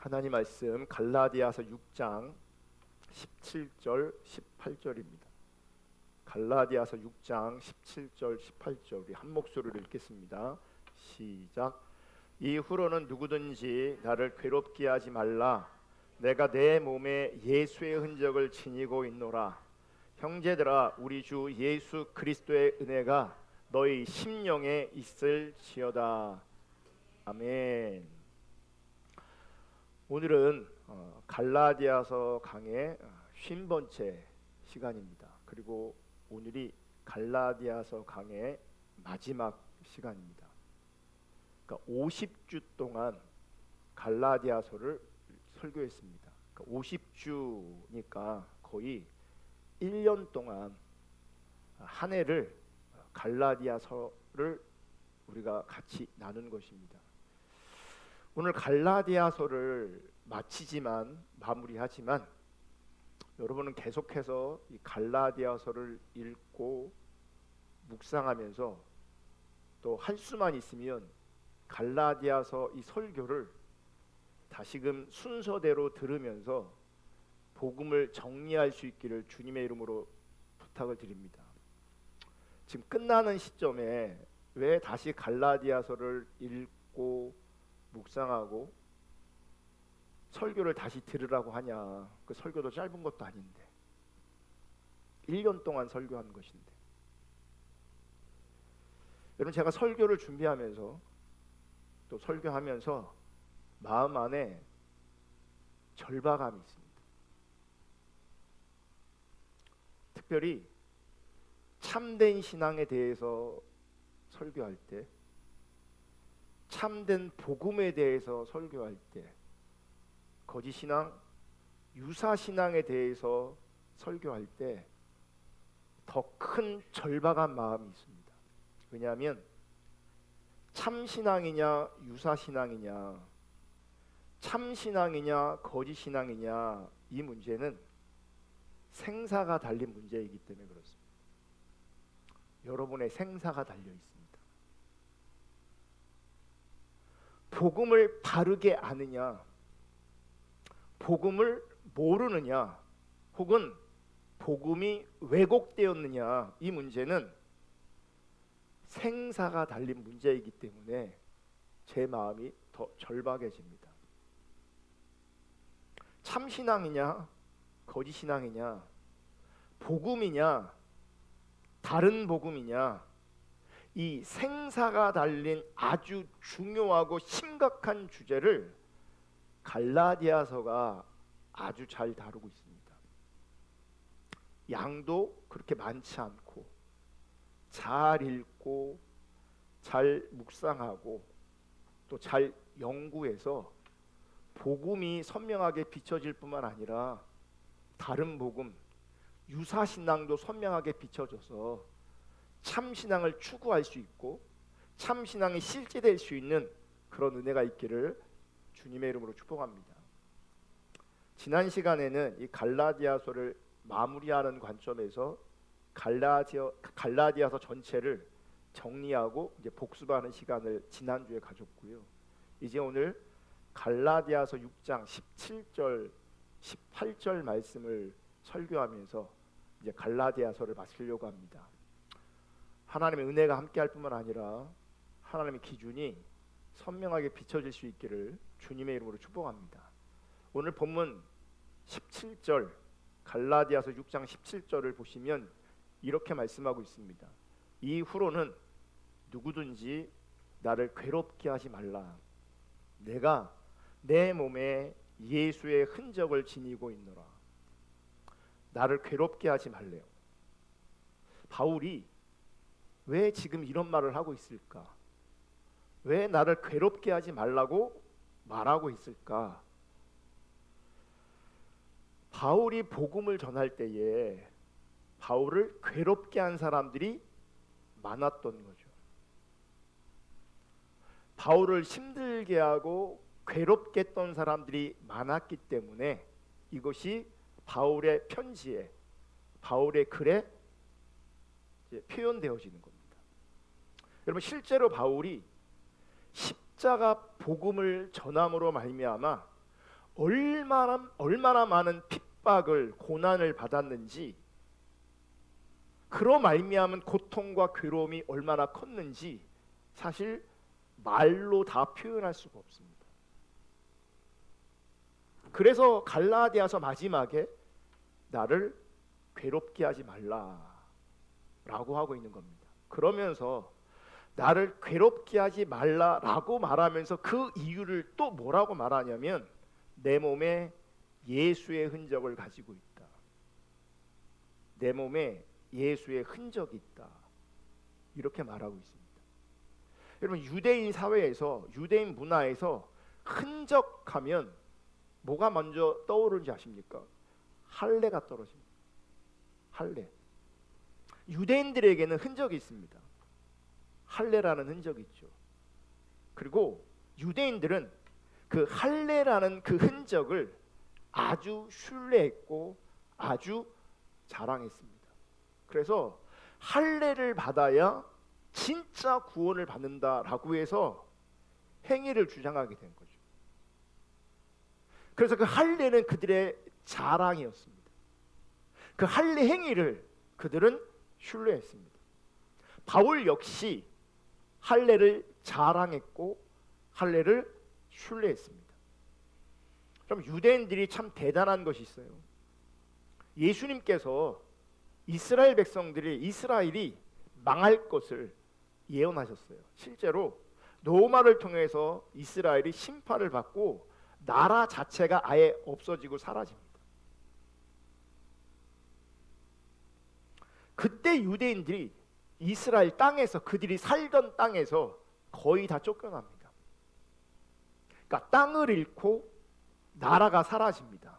하나님 말씀 갈라디아서 6장 17절 18절입니다. 갈라디아서 6장 17절 18절 우리 한 목소리로 읽겠습니다. 시작. 이후로는 누구든지 나를 괴롭게 하지 말라. 내가 내 몸에 예수의 흔적을 지니고 있노라. 형제들아, 우리 주 예수 그리스도의 은혜가 너희 심령에 있을지어다. 아멘. 오늘은 갈라디아서 강의 50번째 시간입니다. 그리고 오늘이 갈라디아서 강의 마지막 시간입니다. 그러니까 50주 동안 갈라디아서를 설교했습니다. 그러니까 50주니까 거의 1년 동안 한 해를 갈라디아서를 우리가 같이 나눈 것입니다. 오늘 갈라디아서를 마무리하지만 여러분은 계속해서 이 갈라디아서를 읽고 묵상하면서 또 할 수만 있으면 갈라디아서 이 설교를 다시금 순서대로 들으면서 복음을 정리할 수 있기를 주님의 이름으로 부탁을 드립니다. 지금 끝나는 시점에 왜 다시 갈라디아서를 읽고 묵상하고 설교를 다시 들으라고 하냐. 그 설교도 짧은 것도 아닌데 1년 동안 설교한 것인데. 여러분, 제가 설교를 준비하면서 또 설교하면서 마음 안에 절박함이 있습니다. 특별히 참된 신앙에 대해서 설교할 때, 참된 복음에 대해서 설교할 때, 거짓 신앙, 유사 신앙에 대해서 설교할 때 더 큰 절박한 마음이 있습니다. 왜냐하면 참 신앙이냐 유사 신앙이냐, 참 신앙이냐 거짓 신앙이냐, 이 문제는 생사가 달린 문제이기 때문에 그렇습니다. 여러분의 생사가 달려 있습니다. 복음을 바르게 아느냐, 복음을 모르느냐, 혹은 복음이 왜곡되었느냐, 이 문제는 생사가 달린 문제이기 때문에 제 마음이 더 절박해집니다. 참신앙이냐 거짓 신앙이냐, 복음이냐 다른 복음이냐, 이 생사가 달린 아주 중요하고 심각한 주제를 갈라디아서가 아주 잘 다루고 있습니다. 양도 그렇게 많지 않고 잘 읽고 잘 묵상하고 또 잘 연구해서 복음이 선명하게 비춰질 뿐만 아니라 다른 복음, 유사신앙도 선명하게 비춰져서 참신앙을 추구할 수 있고 참신앙이 실제될 수 있는 그런 은혜가 있기를 주님의 이름으로 축복합니다. 지난 시간에는 이 갈라디아서를 마무리하는 관점에서 갈라디아서 전체를 정리하고 이제 복습하는 시간을 지난주에 가졌고요. 이제 오늘 갈라디아서 6장 17절 18절 말씀을 설교하면서 이제 갈라디아서를 마치려고 합니다. 하나님의 은혜가 함께할 뿐만 아니라 하나님의 기준이 선명하게 비춰질 수 있기를 주님의 이름으로 축복합니다. 오늘 본문 17절, 갈라디아서 6장 17절을 보시면 이렇게 말씀하고 있습니다. 이후로는 누구든지 나를 괴롭게 하지 말라. 내가 내 몸에 예수의 흔적을 지니고 있노라. 나를 괴롭게 하지 말래요. 바울이 왜 지금 이런 말을 하고 있을까? 왜 나를 괴롭게 하지 말라고 말하고 있을까? 바울이 복음을 전할 때에 바울을 괴롭게 한 사람들이 많았던 거죠. 바울을 힘들게 하고 괴롭게 했던 사람들이 많았기 때문에 이것이 바울의 편지에, 바울의 글에 표현되어지는 겁니다. 여러분, 실제로 바울이 십자가 복음을 전함으로 말미암아 얼마나 많은 핍박을 고난을 받았는지, 그로 말미암은 고통과 괴로움이 얼마나 컸는지 사실 말로 다 표현할 수가 없습니다. 그래서 갈라디아서 마지막에 나를 괴롭게 하지 말라라고 하고 있는 겁니다. 그러면서 나를 괴롭게 하지 말라라고 말하면서 그 이유를 또 뭐라고 말하냐면 내 몸에 예수의 흔적을 가지고 있다. 내 몸에 예수의 흔적이 있다. 이렇게 말하고 있습니다. 여러분, 유대인 사회에서, 유대인 문화에서 흔적하면 뭐가 먼저 떠오르는지 아십니까? 할례가 떨어집니다. 할례. 유대인들에게는 흔적이 있습니다. 할례라는 흔적이 있죠. 그리고 유대인들은 그 할례라는 그 흔적을 아주 신뢰했고 아주 자랑했습니다. 그래서 할례를 받아야 진짜 구원을 받는다라고 해서 행위를 주장하게 된 거죠. 그래서 그 할례는 그들의 자랑이었습니다. 그 할례 행위를 그들은 신뢰했습니다. 바울 역시 할례를 자랑했고 할례를 신뢰했습니다. 그럼 유대인들이 참 대단한 것이 있어요. 예수님께서 이스라엘이 망할 것을 예언하셨어요. 실제로 노마를 통해서 이스라엘이 심판을 받고 나라 자체가 아예 없어지고 사라집니다. 그때 유대인들이 이스라엘 땅에서, 그들이 살던 땅에서 거의 다 쫓겨납니다. 그러니까 땅을 잃고 나라가 사라집니다.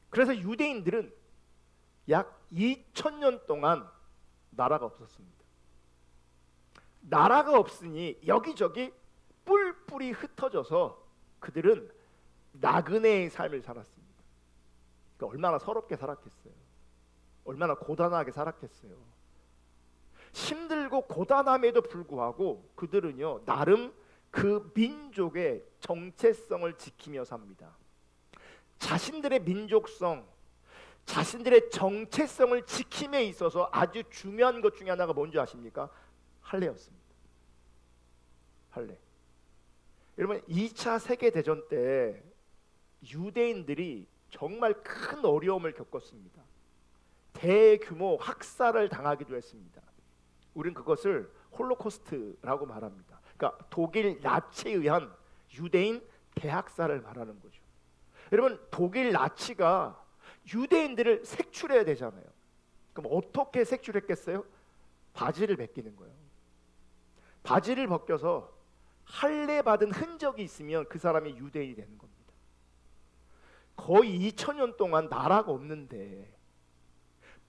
그래서 유대인들은 약 2000년 동안 나라가 없었습니다. 나라가 없으니 여기저기 뿔뿔이 흩어져서 그들은 나그네의 삶을 살았습니다. 그러니까 얼마나 서럽게 살았겠어요. 얼마나 고단하게 살았겠어요. 힘들고 고단함에도 불구하고 그들은요, 나름 그 민족의 정체성을 지키며 삽니다. 자신들의 민족성, 자신들의 정체성을 지킴에 있어서 아주 중요한 것 중에 하나가 뭔지 아십니까? 할례였습니다. 할례. 여러분, 2차 세계대전 때 유대인들이 정말 큰 어려움을 겪었습니다. 대규모 학살을 당하기도 했습니다. 우린 그것을 홀로코스트라고 말합니다. 그러니까 독일 나치에 의한 유대인 대학살을 말하는 거죠. 여러분, 독일 나치가 유대인들을 색출해야 되잖아요. 그럼 어떻게 색출했겠어요? 바지를 벗기는 거예요. 바지를 벗겨서 할례 받은 흔적이 있으면 그 사람이 유대인이 되는 겁니다. 거의 2000년 동안 나라가 없는데,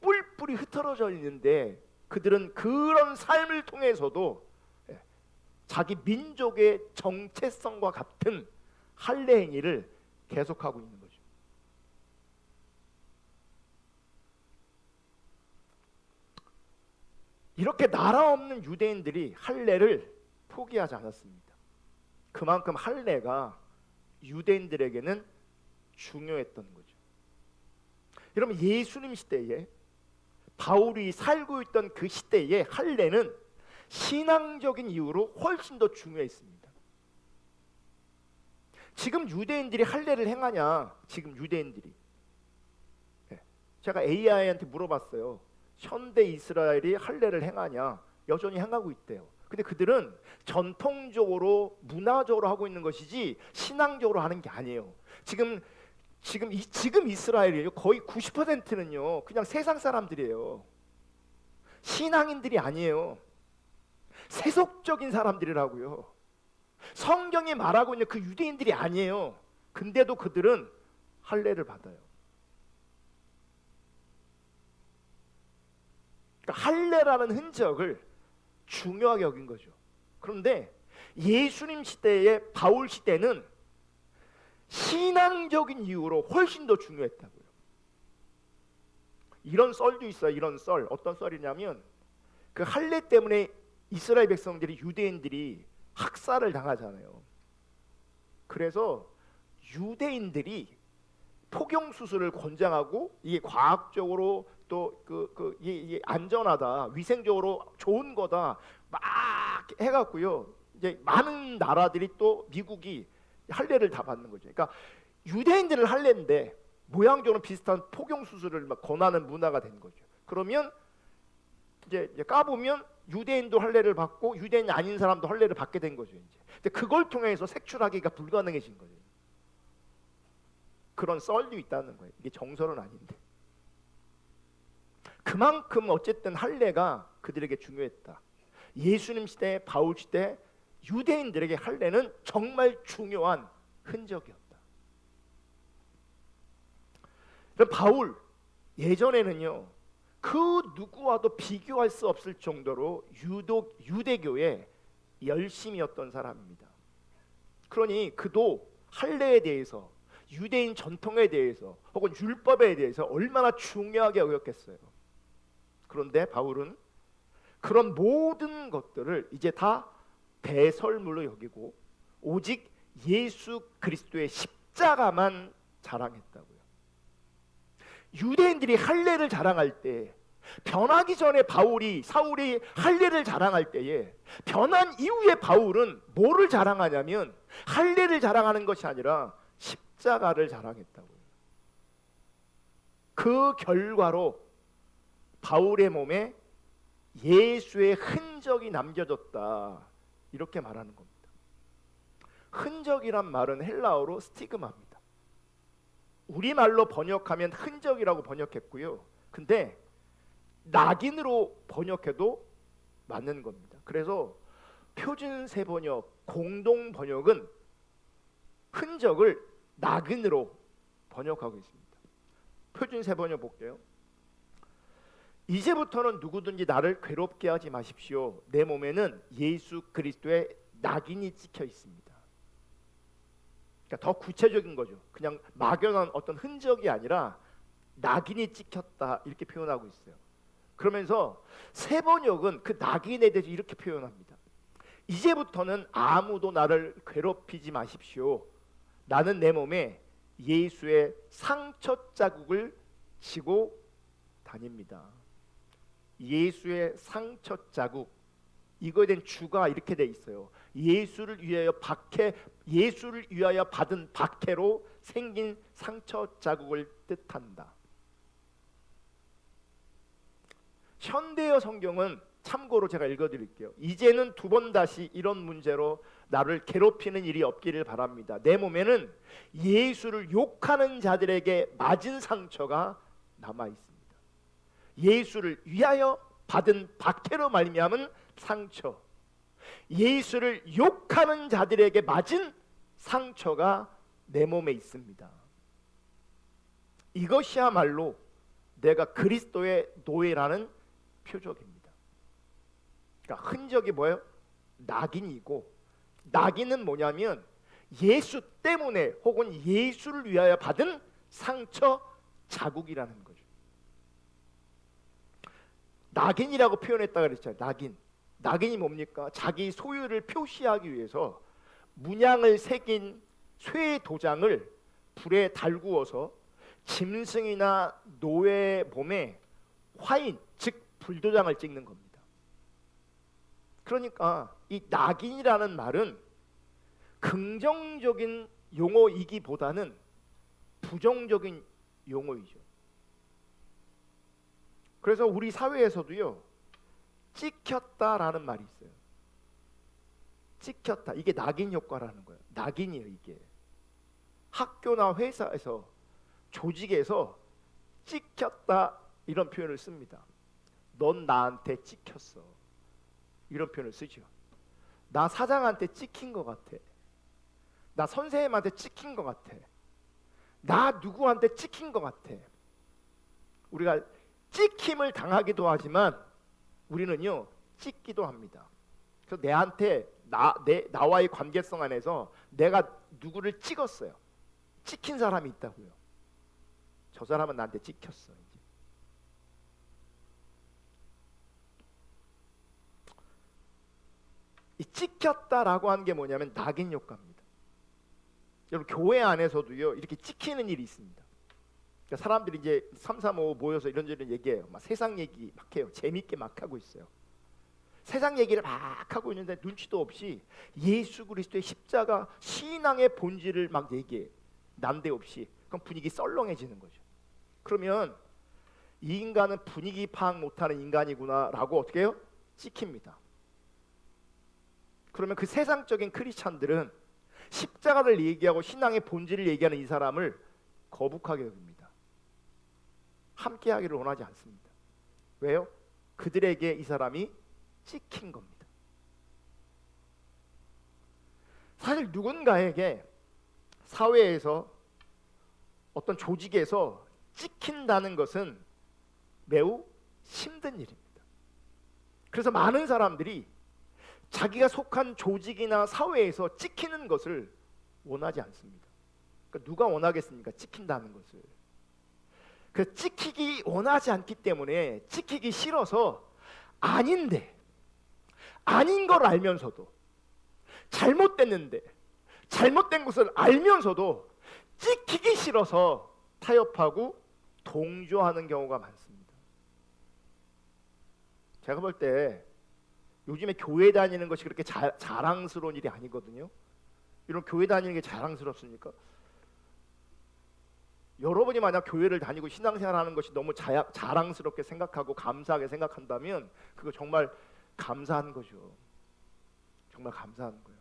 뿔뿔이 흩어져 있는데 그들은 그런 삶을 통해서도 자기 민족의 정체성과 같은 할례 행위를 계속하고 있는 거죠. 이렇게 나라 없는 유대인들이 할례를 포기하지 않았습니다. 그만큼 할례가 유대인들에게는 중요했던 거죠. 여러분, 예수님 시대에, 바울이 살고 있던 그 시대에 할례는 신앙적인 이유로 훨씬 더 중요했습니다. 지금 유대인들이 할례를 행하냐? 지금 유대인들이, 제가 AI한테 물어봤어요. 현대 이스라엘이 할례를 행하냐? 여전히 행하고 있대요. 근데 그들은 전통적으로, 문화적으로 하고 있는 것이지 신앙적으로 하는 게 아니에요. 지금 이스라엘이에요. 거의 90%는요 그냥 세상 사람들이에요. 신앙인들이 아니에요. 세속적인 사람들이라고요. 성경이 말하고 있는 그 유대인들이 아니에요. 근데도 그들은 할례를 받아요. 그러니까 할례라는 흔적을 중요하게 여긴 거죠. 그런데 예수님 시대의 바울 시대는 신앙적인 이유로 훨씬 더 중요했다고요. 이런 썰도 있어요. 이런 썰. 어떤 썰이냐면 그 할례 때문에 이스라엘 백성들이, 유대인들이 학살을 당하잖아요. 그래서 유대인들이 포경 수술을 권장하고 이게 과학적으로 또 이게 안전하다, 위생적으로 좋은 거다 막 해갖고요. 이제 많은 나라들이 또 미국이 할례를 다 받는 거죠. 그러니까 유대인들은 할례인데 모양적으로 비슷한 포경 수술을 막 권하는 문화가 된 거죠. 그러면 이제 까보면 유대인도 할례를 받고 유대인이 아닌 사람도 할례를 받게 된 거죠. 이제. 근데 그걸 통해서 색출하기가 불가능해진 거죠. 그런 썰도 있다는 거예요. 이게 정설은 아닌데. 그만큼 어쨌든 할례가 그들에게 중요했다. 예수님 시대, 바울 시대 유대인들에게 할례는 정말 중요한 흔적이었다. 바울 예전에는요, 그 누구와도 비교할 수 없을 정도로 유대교에 열심이었던 사람입니다. 그러니 그도 할례에 대해서, 유대인 전통에 대해서 혹은 율법에 대해서 얼마나 중요하게 여겼겠어요. 그런데 바울은 그런 모든 것들을 이제 다 배설물로 여기고 오직 예수 그리스도의 십자가만 자랑했다고요. 유대인들이 할례를 자랑할 때, 변하기 전에 사울이 할례를 자랑할 때에, 변한 이후에 바울은 뭐를 자랑하냐면 할례를 자랑하는 것이 아니라 십자가를 자랑했다고요. 그 결과로 바울의 몸에 예수의 흔적이 남겨졌다, 이렇게 말하는 겁니다. 흔적이란 말은 헬라어로 스티그마입니다. 우리말로 번역하면 흔적이라고 번역했고요. 근데 낙인으로 번역해도 맞는 겁니다. 그래서 표준 세번역, 공동 번역은 흔적을 낙인으로 번역하고 있습니다. 표준 세번역 볼게요. 이제부터는 누구든지 나를 괴롭게 하지 마십시오. 내 몸에는 예수 그리스도의 낙인이 찍혀 있습니다. 그러니까 더 구체적인 거죠. 그냥 막연한 어떤 흔적이 아니라 낙인이 찍혔다, 이렇게 표현하고 있어요. 그러면서 세번역은 그 낙인에 대해서 이렇게 표현합니다. 이제부터는 아무도 나를 괴롭히지 마십시오. 나는 내 몸에 예수의 상처 자국을 지고 다닙니다. 예수의 상처 자국, 이거에 대한 주가 이렇게 돼 있어요. 예수를 위하여 받은 박해로 생긴 상처 자국을 뜻한다. 현대어 성경은 참고로 제가 읽어드릴게요. 이제는 두 번 다시 이런 문제로 나를 괴롭히는 일이 없기를 바랍니다. 내 몸에는 예수를 욕하는 자들에게 맞은 상처가 남아 있습니다. 예수를 위하여 받은 박해로 말미암은 상처, 예수를 욕하는 자들에게 맞은 상처가 내 몸에 있습니다. 이것이야말로 내가 그리스도의 노예라는 표적입니다. 그러니까 흔적이 뭐예요? 낙인이고, 낙인은 뭐냐면 예수 때문에 혹은 예수를 위하여 받은 상처 자국이라는 거죠. 낙인이라고 표현했다 그랬잖아요. 낙인이 뭡니까? 자기 소유를 표시하기 위해서 문양을 새긴 쇠 도장을 불에 달구어서 짐승이나 노예 몸에 화인, 즉 불도장을 찍는 겁니다. 그러니까 이 낙인이라는 말은 긍정적인 용어이기보다는 부정적인 용어이죠. 그래서 우리 사회에서도요, 찍혔다라는 말이 있어요. 찍혔다, 이게 낙인 효과라는 거예요. 낙인이에요. 이게 학교나 회사에서, 조직에서 찍혔다, 이런 표현을 씁니다. 넌 나한테 찍혔어, 이런 표현을 쓰죠. 나 사장한테 찍힌 것 같아, 나 선생님한테 찍힌 것 같아, 나 누구한테 찍힌 것 같아. 우리가 찍힘을 당하기도 하지만 우리는요, 찍기도 합니다. 그래서 나와의 관계성 안에서 내가 누구를 찍었어요. 찍힌 사람이 있다고요. 저 사람은 나한테 찍혔어. 이제. 이 찍혔다라고 하는 게 뭐냐면 낙인 효과입니다. 여러분 교회 안에서도요 이렇게 찍히는 일이 있습니다. 그러니까 사람들이 이제 3, 3, 5 모여서 이런저런 얘기해요. 막 세상 얘기 막 해요. 재밌게 막 하고 있어요. 세상 얘기를 막 하고 있는데 눈치도 없이 예수 그리스도의 십자가 신앙의 본질을 막 얘기해. 난데없이. 그럼 분위기 썰렁해지는 거죠. 그러면 이 인간은 분위기 파악 못하는 인간이구나라고 어떻게 해요? 찍힙니다. 그러면 그 세상적인 크리스찬들은 십자가를 얘기하고 신앙의 본질을 얘기하는 이 사람을 거북하게 여깁니다. 함께하기를 원하지 않습니다. 왜요? 그들에게 이 사람이 찍힌 겁니다. 사실 누군가에게 사회에서 어떤 조직에서 찍힌다는 것은 매우 힘든 일입니다. 그래서 많은 사람들이 자기가 속한 조직이나 사회에서 찍히는 것을 원하지 않습니다. 그러니까 누가 원하겠습니까? 찍힌다는 것을. 그 찍히기 원하지 않기 때문에 찍히기 싫어서 아닌데 아닌 걸 알면서도 잘못됐는데 잘못된 것을 알면서도 찍히기 싫어서 타협하고 동조하는 경우가 많습니다. 제가 볼 때 요즘에 교회 다니는 것이 그렇게 자랑스러운 일이 아니거든요. 이런 교회 다니는 게 자랑스럽습니까? 여러분이 만약 교회를 다니고 신앙생활하는 것이 너무 자랑스럽게 생각하고 감사하게 생각한다면 그거 정말 감사한 거죠. 정말 감사한 거예요.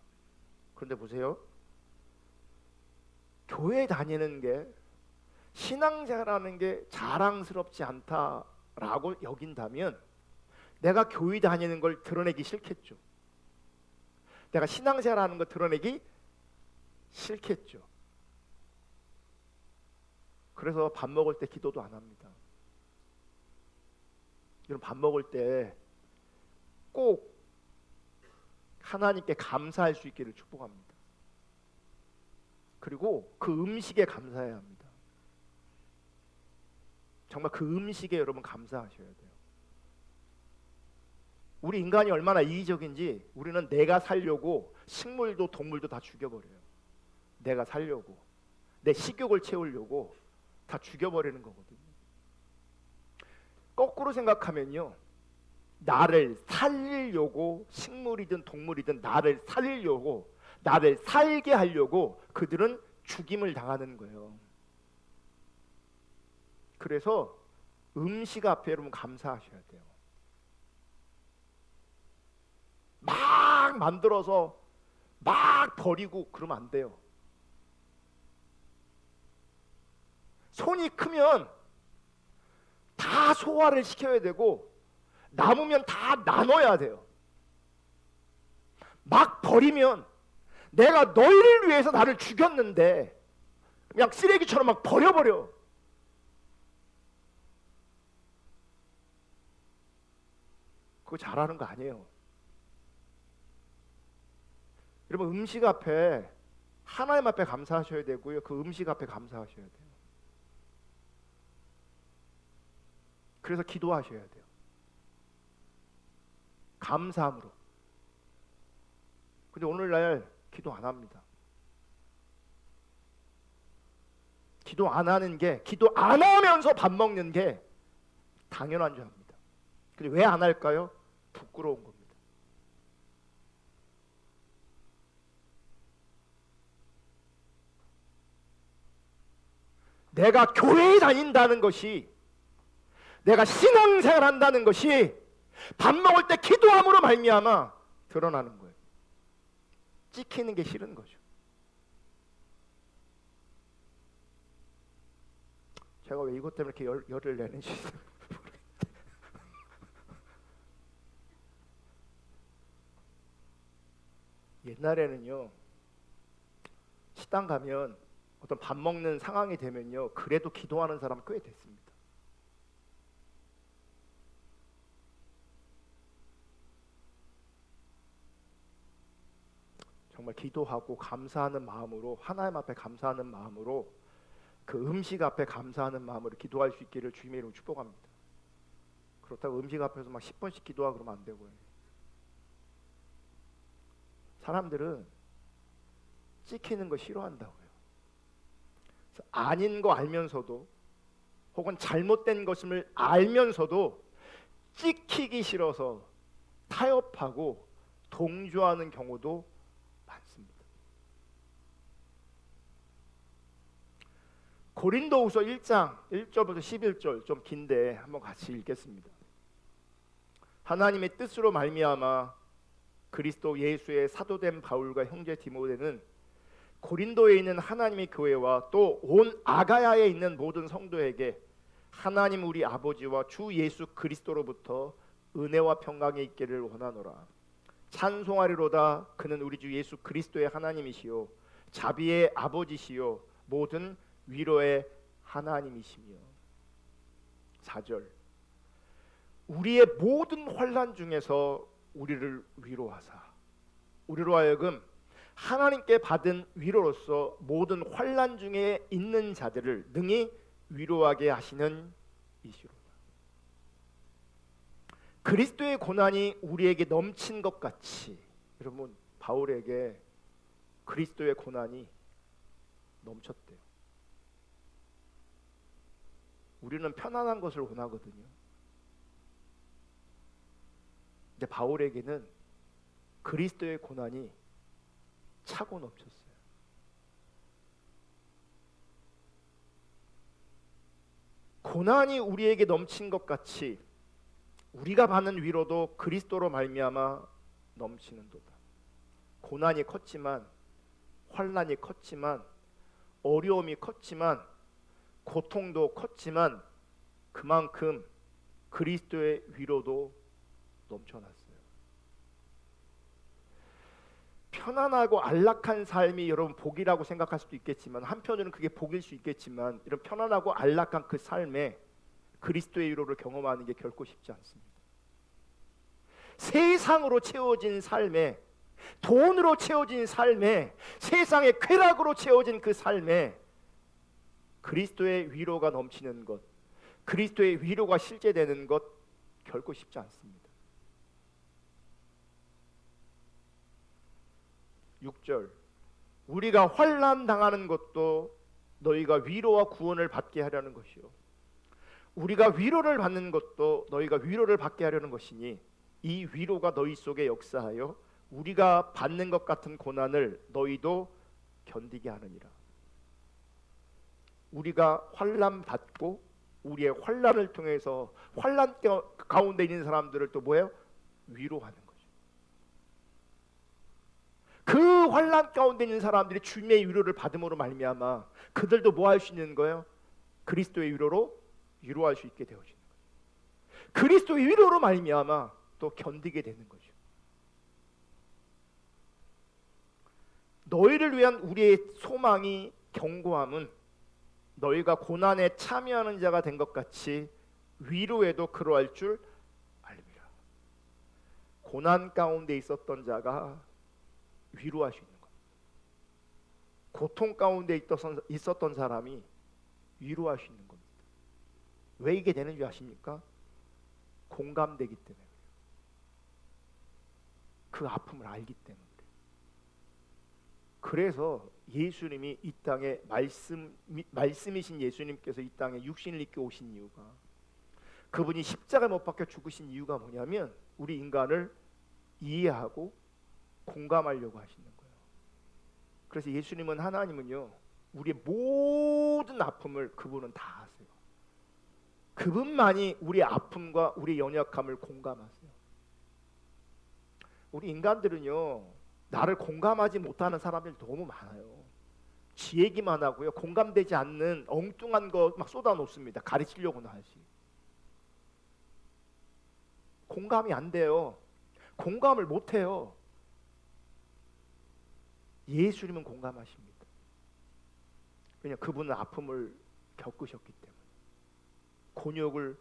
그런데 보세요. 교회 다니는 게 신앙생활하는 게 자랑스럽지 않다라고 여긴다면 내가 교회 다니는 걸 드러내기 싫겠죠. 내가 신앙생활하는 걸 드러내기 싫겠죠. 그래서 밥 먹을 때 기도도 안 합니다. 여러분 밥 먹을 때 꼭 하나님께 감사할 수 있기를 축복합니다. 그리고 그 음식에 감사해야 합니다. 정말 그 음식에 여러분 감사하셔야 돼요. 우리 인간이 얼마나 이기적인지 우리는 내가 살려고 식물도 동물도 다 죽여버려요. 내가 살려고 내 식욕을 채우려고 다 죽여버리는 거거든요. 거꾸로 생각하면요, 나를 살리려고 식물이든 동물이든 나를 살리려고 나를 살게 하려고 그들은 죽임을 당하는 거예요. 그래서 음식 앞에 여러분 감사하셔야 돼요. 막 만들어서 막 버리고 그러면 안 돼요. 손이 크면 다 소화를 시켜야 되고 남으면 다 나눠야 돼요. 막 버리면 내가 너희를 위해서 나를 죽였는데 그냥 쓰레기처럼 막 버려버려. 그거 잘하는 거 아니에요. 여러분 음식 앞에 하나님 앞에 감사하셔야 되고요. 그 음식 앞에 감사하셔야 돼요. 그래서 기도하셔야 돼요. 감사함으로. 근데 오늘날 기도 안 합니다. 기도 안 하는 게, 기도 안 하면서 밥 먹는 게 당연한 줄 압니다. 근데 왜 안 할까요? 부끄러운 겁니다. 내가 교회에 다닌다는 것이, 내가 신앙생활 한다는 것이 밥 먹을 때 기도함으로 말미암아 드러나는 거예요. 찍히는 게 싫은 거죠. 제가 왜 이것 때문에 이렇게 열을 내는지 모르겠는데. 옛날에는요, 식당 가면 어떤 밥 먹는 상황이 되면요, 그래도 기도하는 사람 꽤 됐습니다. 정말 기도하고 감사하는 마음으로, 하나님 앞에 감사하는 마음으로, 그 음식 앞에 감사하는 마음으로 기도할 수 있기를 주님의 이름으로 축복합니다. 그렇다고 음식 앞에서 막 10번씩 기도하고 그러면 안 되고요. 사람들은 찍히는 거 싫어한다고요. 아닌 거 알면서도 혹은 잘못된 것임을 알면서도 찍히기 싫어서 타협하고 동조하는 경우도 많습니다. 고린도후서 1장 1절부터 11절 좀 긴데 한번 같이 읽겠습니다. 하나님의 뜻으로 말미암아 그리스도 예수의 사도된 바울과 형제 디모데는 고린도에 있는 하나님의 교회와 또 온 아가야에 있는 모든 성도에게 하나님 우리 아버지와 주 예수 그리스도로부터 은혜와 평강이 있기를 원하노라. 찬송하리로다. 그는 우리 주 예수 그리스도의 하나님이시요 자비의 아버지시요 모든 위로의 하나님이시며. 4절 우리의 모든 환난 중에서 우리를 위로하사 우리로 하여금 하나님께 받은 위로로서 모든 환난 중에 있는 자들을 능히 위로하게 하시는 이시로다. 그리스도의 고난이 우리에게 넘친 것 같이, 여러분 바울에게 그리스도의 고난이 넘쳤대요. 우리는 편안한 것을 원하거든요. 근데 바울에게는 그리스도의 고난이 차고 넘쳤어요. 고난이 우리에게 넘친 것 같이 우리가 받는 위로도 그리스도로 말미암아 넘치는도다. 고난이 컸지만, 환난이 컸지만, 어려움이 컸지만, 고통도 컸지만 그만큼 그리스도의 위로도 넘쳐났어요. 편안하고 안락한 삶이 여러분 복이라고 생각할 수도 있겠지만, 한편으로는 그게 복일 수 있겠지만, 이런 편안하고 안락한 그 삶에 그리스도의 위로를 경험하는 게 결코 쉽지 않습니다. 세상으로 채워진 삶에, 돈으로 채워진 삶에, 세상의 쾌락으로 채워진 그 삶에 그리스도의 위로가 넘치는 것, 그리스도의 위로가 실제되는 것 결코 쉽지 않습니다. 6절 우리가 환난 당하는 것도 너희가 위로와 구원을 받게 하려는 것이요 우리가 위로를 받는 것도 너희가 위로를 받게 하려는 것이니 이 위로가 너희 속에 역사하여 우리가 받는 것 같은 고난을 너희도 견디게 하느니라. 우리가 환난 받고 우리의 환난을 통해서 환난 가운데 있는 사람들을 또 뭐예요? 위로하는 거죠. 그 환난 가운데 있는 사람들이 주님의 위로를 받음으로 말미암아 그들도 뭐 할 수 있는 거예요? 그리스도의 위로로 위로할 수 있게 되어지는 거죠. 그리스도의 위로로 말미암아 또 견디게 되는 거죠. 너희를 위한 우리의 소망이 견고함은 너희가 고난에 참여하는 자가 된 것 같이 위로에도 그러할 줄 알미라. 고난 가운데 있었던 자가 위로할 수 있는 겁니다. 고통 가운데 있었던 사람이 위로할 수 있는 겁니다. 왜 이게 되는 줄 아십니까? 공감되기 때문에, 그 아픔을 알기 때문에. 그래서 예수님이 이 땅에 말씀이신 예수님께서 이 땅에 육신을 입고 오신 이유가, 그분이 십자가에 못 박혀 죽으신 이유가 뭐냐면 우리 인간을 이해하고 공감하려고 하시는 거예요. 그래서 예수님은, 하나님은요, 우리의 모든 아픔을 그분은 다 아세요. 그분만이 우리의 아픔과 우리의 연약함을 공감하세요. 우리 인간들은요, 나를 공감하지 못하는 사람들이 너무 많아요. 지 얘기만 하고요, 공감되지 않는 엉뚱한 거 막 쏟아놓습니다. 가르치려고는 하지. 공감이 안 돼요. 공감을 못 해요. 예수님은 공감하십니다. 왜냐, 그분은 아픔을 겪으셨기 때문에, 곤욕을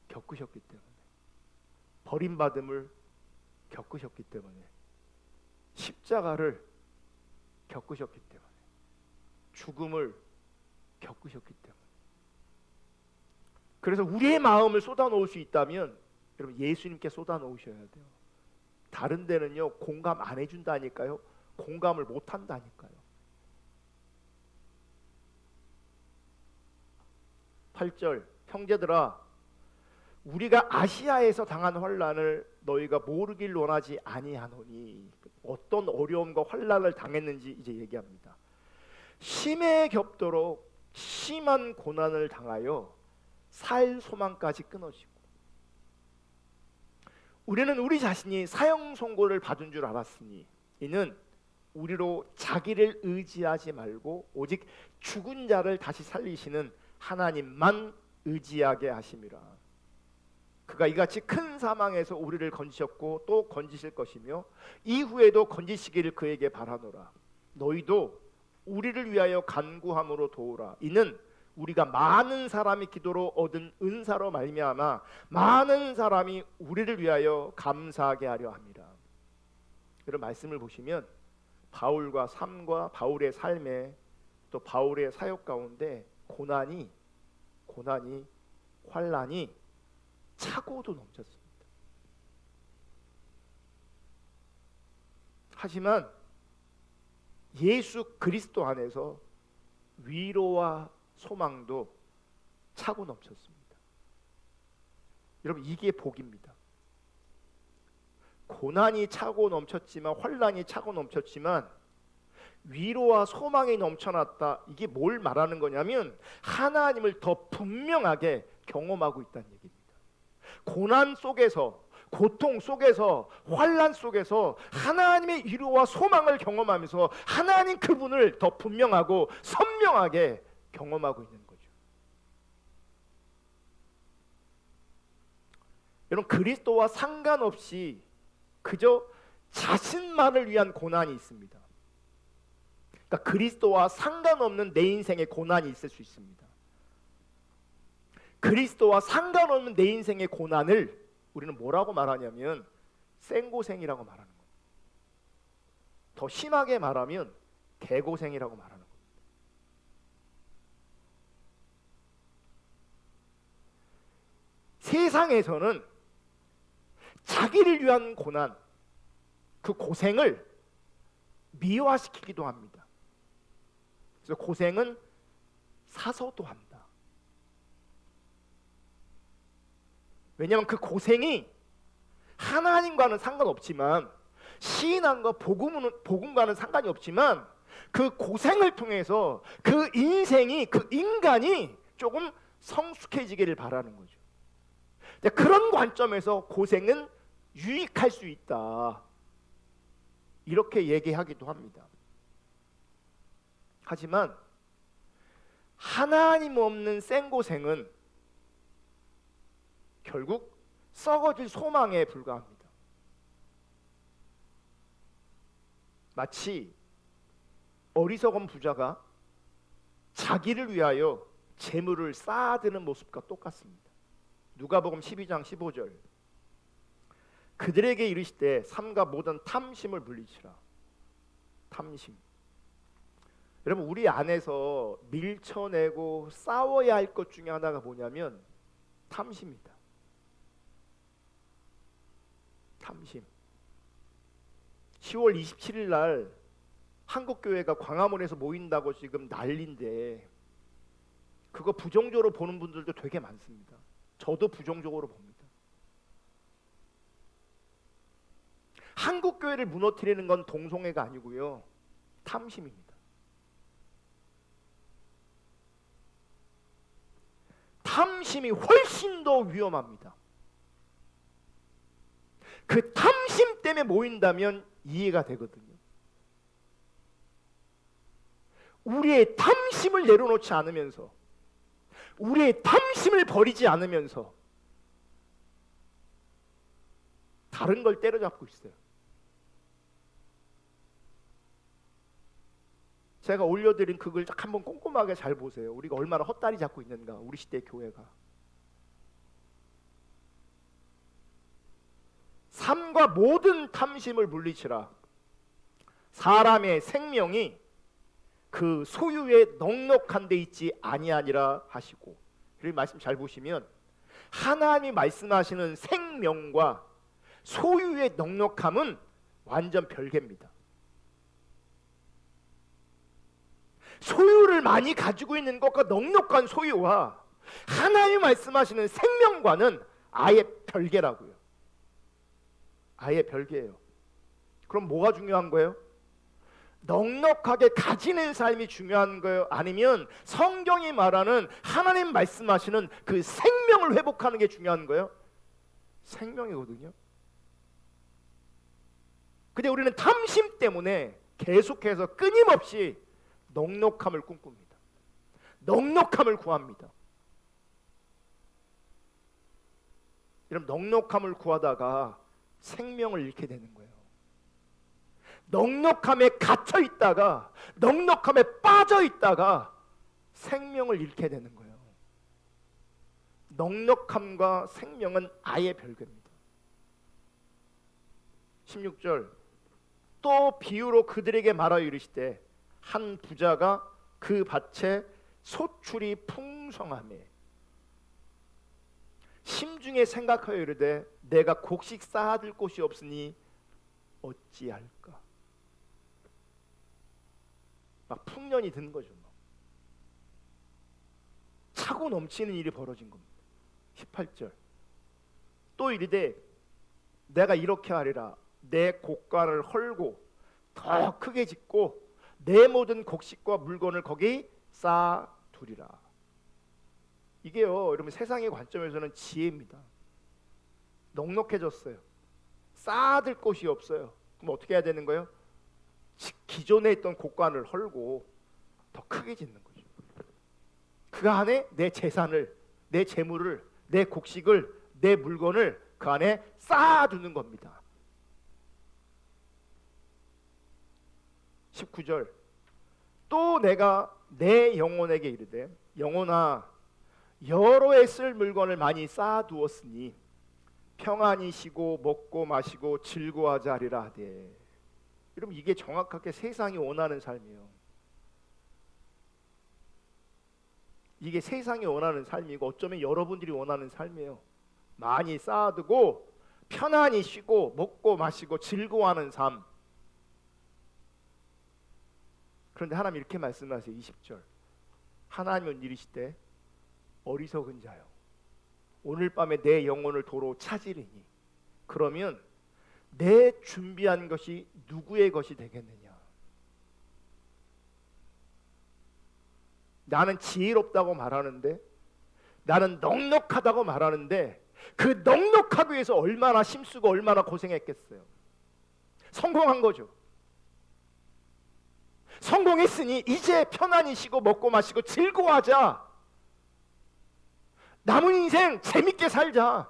겪으셨기 때문에, 버림받음을 겪으셨기 때문에, 십자가를 겪으셨기 때문에, 죽음을 겪으셨기 때문에. 그래서 우리의 마음을 쏟아놓을 수 있다면 여러분 예수님께 쏟아놓으셔야 돼요. 다른 데는요 공감 안 해준다니까요. 공감을 못 한다니까요. 8절 형제들아 우리가 아시아에서 당한 환난을 너희가 모르길 원하지 아니하노니 어떤 어려움과 환난을 당했는지 이제 얘기합니다. 심에 겹도록 심한 고난을 당하여 살 소망까지 끊어지고 우리는 우리 자신이 사형 선고를 받은 줄 알았으니 이는 우리로 자기를 의지하지 말고 오직 죽은 자를 다시 살리시는 하나님만 의지하게 하심이라. 그가 이같이 큰 사망에서 우리를 건지셨고 또 건지실 것이며 이후에도 건지시기를 그에게 바라노라. 너희도 우리를 위하여 간구함으로 도우라. 이는 우리가 많은 사람이 기도로 얻은 은사로 말미암아 많은 사람이 우리를 위하여 감사하게 하려 함이라. 이런 말씀을 보시면 바울과 삶과 바울의 삶에 또 바울의 사역 가운데 고난이 환난이 차고도 넘쳤습니다. 하지만 예수 그리스도 안에서 위로와 소망도 차고 넘쳤습니다. 여러분 이게 복입니다. 고난이 차고 넘쳤지만 환난이 차고 넘쳤지만 위로와 소망이 넘쳐났다. 이게 뭘 말하는 거냐면 하나님을 더 분명하게 경험하고 있다는 얘기입니다. 고난 속에서 고통 속에서 환난 속에서 하나님의 위로와 소망을 경험하면서 하나님 그분을 더 분명하고 선명하게 경험하고 있는 거죠. 여러분 그리스도와 상관없이 그저 자신만을 위한 고난이 있습니다. 그러니까 그리스도와 상관없는 내 인생에 고난이 있을 수 있습니다. 그리스도와 상관없는 내 인생의 고난을 우리는 뭐라고 말하냐면 생고생이라고 말하는 겁니다. 더 심하게 말하면 개고생이라고 말하는 겁니다. 세상에서는 자기를 위한 고난, 그 고생을 미화시키기도 합니다. 그래서 고생은 사서도 한다. 왜냐하면 그 고생이 하나님과는 상관없지만 신앙과 복음과는 상관이 없지만 그 고생을 통해서 그 인생이 그 인간이 조금 성숙해지기를 바라는 거죠. 그런 관점에서 고생은 유익할 수 있다. 이렇게 얘기하기도 합니다. 하지만 하나님 없는 생고생은 결국 썩어질 소망에 불과합니다. 마치 어리석은 부자가 자기를 위하여 재물을 쌓아두는 모습과 똑같습니다. 누가복음 12장 15절 그들에게 이르시되 삼가 모든 탐심을 물리치라. 탐심. 여러분 우리 안에서 밀쳐내고 싸워야 할 것 중에 하나가 뭐냐면 탐심입니다. 탐심. 10월 27일 날 한국교회가 광화문에서 모인다고 지금 난리인데 그거 부정적으로 보는 분들도 되게 많습니다. 저도 부정적으로 봅니다. 한국교회를 무너뜨리는 건 동성애가 아니고요. 탐심입니다. 탐심이 훨씬 더 위험합니다. 그 탐심 때문에 모인다면 이해가 되거든요. 우리의 탐심을 내려놓지 않으면서 우리의 탐심을 버리지 않으면서 다른 걸 때려잡고 있어요. 제가 올려드린 그걸 딱 한번 꼼꼼하게 잘 보세요. 우리가 얼마나 헛다리 잡고 있는가, 우리 시대 교회가. 삶과 모든 탐심을 물리치라. 사람의 생명이 그 소유에 넉넉한 데 있지 아니하니라 하시고. 이 말씀 잘 보시면 하나님이 말씀하시는 생명과 소유의 넉넉함은 완전 별개입니다. 소유를 많이 가지고 있는 것과 넉넉한 소유와 하나님이 말씀하시는 생명과는 아예 별개라고요. 아예 별개예요. 그럼 뭐가 중요한 거예요? 넉넉하게 가지는 삶이 중요한 거예요? 아니면 성경이 말하는 하나님 말씀하시는 그 생명을 회복하는 게 중요한 거예요? 생명이거든요. 근데 우리는 탐심 때문에 계속해서 끊임없이 넉넉함을 꿈꿉니다. 넉넉함을 구합니다. 여러분, 넉넉함을 구하다가 생명을 잃게 되는 거예요. 넉넉함에 갇혀 있다가, 넉넉함에 빠져 있다가 생명을 잃게 되는 거예요. 넉넉함과 생명은 아예 별개입니다. 16절, 또 비유로 그들에게 말하여 이르시되 한 부자가 그 밭에 소출이 풍성하매 심중에 생각하여 이르되 내가 곡식 쌓아둘 곳이 없으니 어찌할까. 막 풍년이 드는 거죠. 차고 넘치는 일이 벌어진 겁니다. 18절, 또 이르되 내가 이렇게 하리라. 내 곡간을 헐고 더 크게 짓고 내 모든 곡식과 물건을 거기 쌓아두리라. 이게요, 여러분, 세상의 관점에서는 지혜입니다. 넉넉해졌어요. 쌓아둘 곳이 없어요. 그럼 어떻게 해야 되는 거예요? 기존에 있던 곡간을 헐고 더 크게 짓는 거죠. 그 안에 내 재산을, 내 재물을, 내 곡식을, 내 물건을 그 안에 쌓아두는 겁니다. 19절, 또 내가 내 영혼에게 이르되 영혼아, 여러 해 쓸 물건을 많이 쌓아두었으니 평안히 쉬고 먹고 마시고 즐거워하자 하리라 하되. 여러분, 이게 정확하게 세상이 원하는 삶이에요. 이게 세상이 원하는 삶이고 어쩌면 여러분들이 원하는 삶이에요. 많이 쌓아두고 편안히 쉬고 먹고 마시고 즐거워하는 삶. 그런데 하나님 이렇게 말씀하세요. 20절, 하나님은 이르시되 어리석은 자요, 오늘 밤에 내 영혼을 도로 찾으리니 그러면 내 준비한 것이 누구의 것이 되겠느냐. 나는 지혜롭다고 말하는데, 나는 넉넉하다고 말하는데 그 넉넉하기 위해서 얼마나 힘쓰고 얼마나 고생했겠어요. 성공한 거죠. 성공했으니 이제 편안히 쉬고 먹고 마시고 즐거워하자. 남은 인생 재밌게 살자.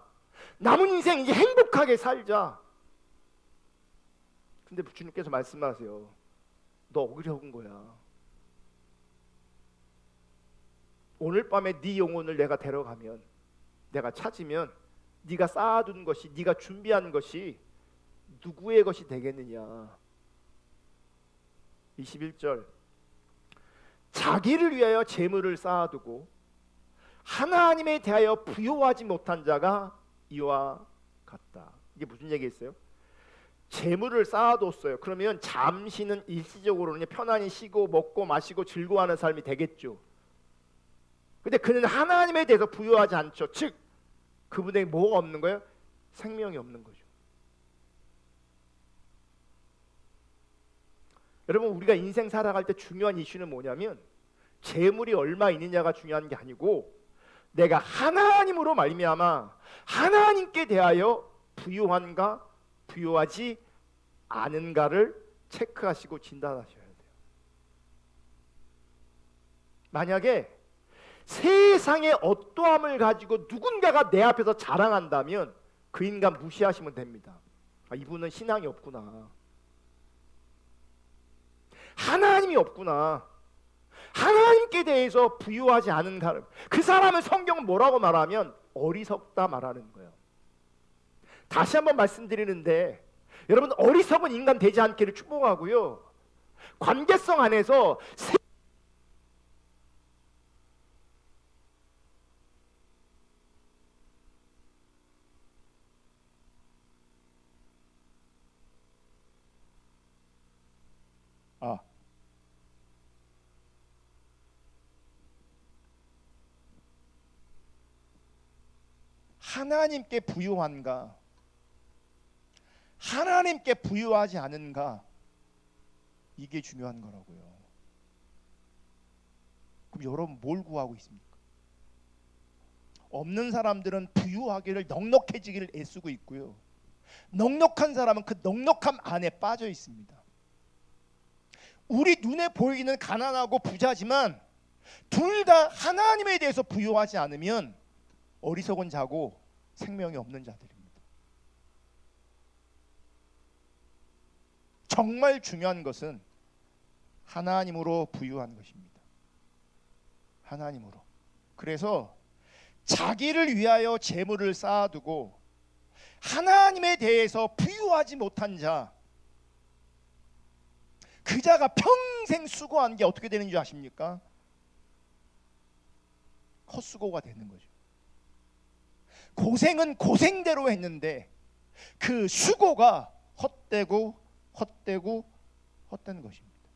남은 인생 이제 행복하게 살자. 근데 주님께서 말씀하세요. 너 어리석은 거야. 오늘 밤에 네 영혼을 내가 데려가면, 내가 찾으면 네가 쌓아둔 것이, 네가 준비한 것이 누구의 것이 되겠느냐. 21절, 자기를 위하여 재물을 쌓아두고 하나님에 대하여 부요하지 못한 자가 이와 같다. 이게 무슨 얘기겠어요? 재물을 쌓아뒀어요. 그러면 잠시는 일시적으로는 편안히 쉬고 먹고 마시고 즐거워하는 삶이 되겠죠. 근데 그는 하나님에 대해서 부요하지 않죠. 즉 그분에게 뭐가 없는 거예요? 생명이 없는 거죠. 여러분, 우리가 인생 살아갈 때 중요한 이슈는 뭐냐면 재물이 얼마 있느냐가 중요한 게 아니고 내가 하나님으로 말미암아 하나님께 대하여 부요한가 부요하지 않은가를 체크하시고 진단하셔야 돼요. 만약에 세상의 어떠함을 가지고 누군가가 내 앞에서 자랑한다면 그 인간 무시하시면 됩니다. 아, 이분은 신앙이 없구나. 하나님이 없구나. 하나님께 대해서 부유하지 않은 사람, 그 사람을 성경은 뭐라고 말하면 어리석다 말하는 거예요. 다시 한번 말씀드리는데 여러분, 어리석은 인간 되지 않기를 축복하고요, 관계성 안에서 하나님께 부유한가, 하나님께 부유하지 않은가, 이게 중요한 거라고요. 그럼 여러분 뭘 구하고 있습니까? 없는 사람들은 부유하기를, 넉넉해지기를 애쓰고 있고요, 넉넉한 사람은 그 넉넉함 안에 빠져 있습니다. 우리 눈에 보이는 가난하고 부자지만 둘 다 하나님에 대해서 부유하지 않으면 어리석은 자고 생명이 없는 자들입니다. 정말 중요한 것은 하나님으로 부유한 것입니다. 하나님으로. 그래서 자기를 위하여 재물을 쌓아두고 하나님에 대해서 부유하지 못한 자, 그 자가 평생 수고한 게 어떻게 되는 줄 아십니까? 헛수고가 되는 거죠. 고생은 고생대로 했는데 그 수고가 헛되고 헛된 것입니다.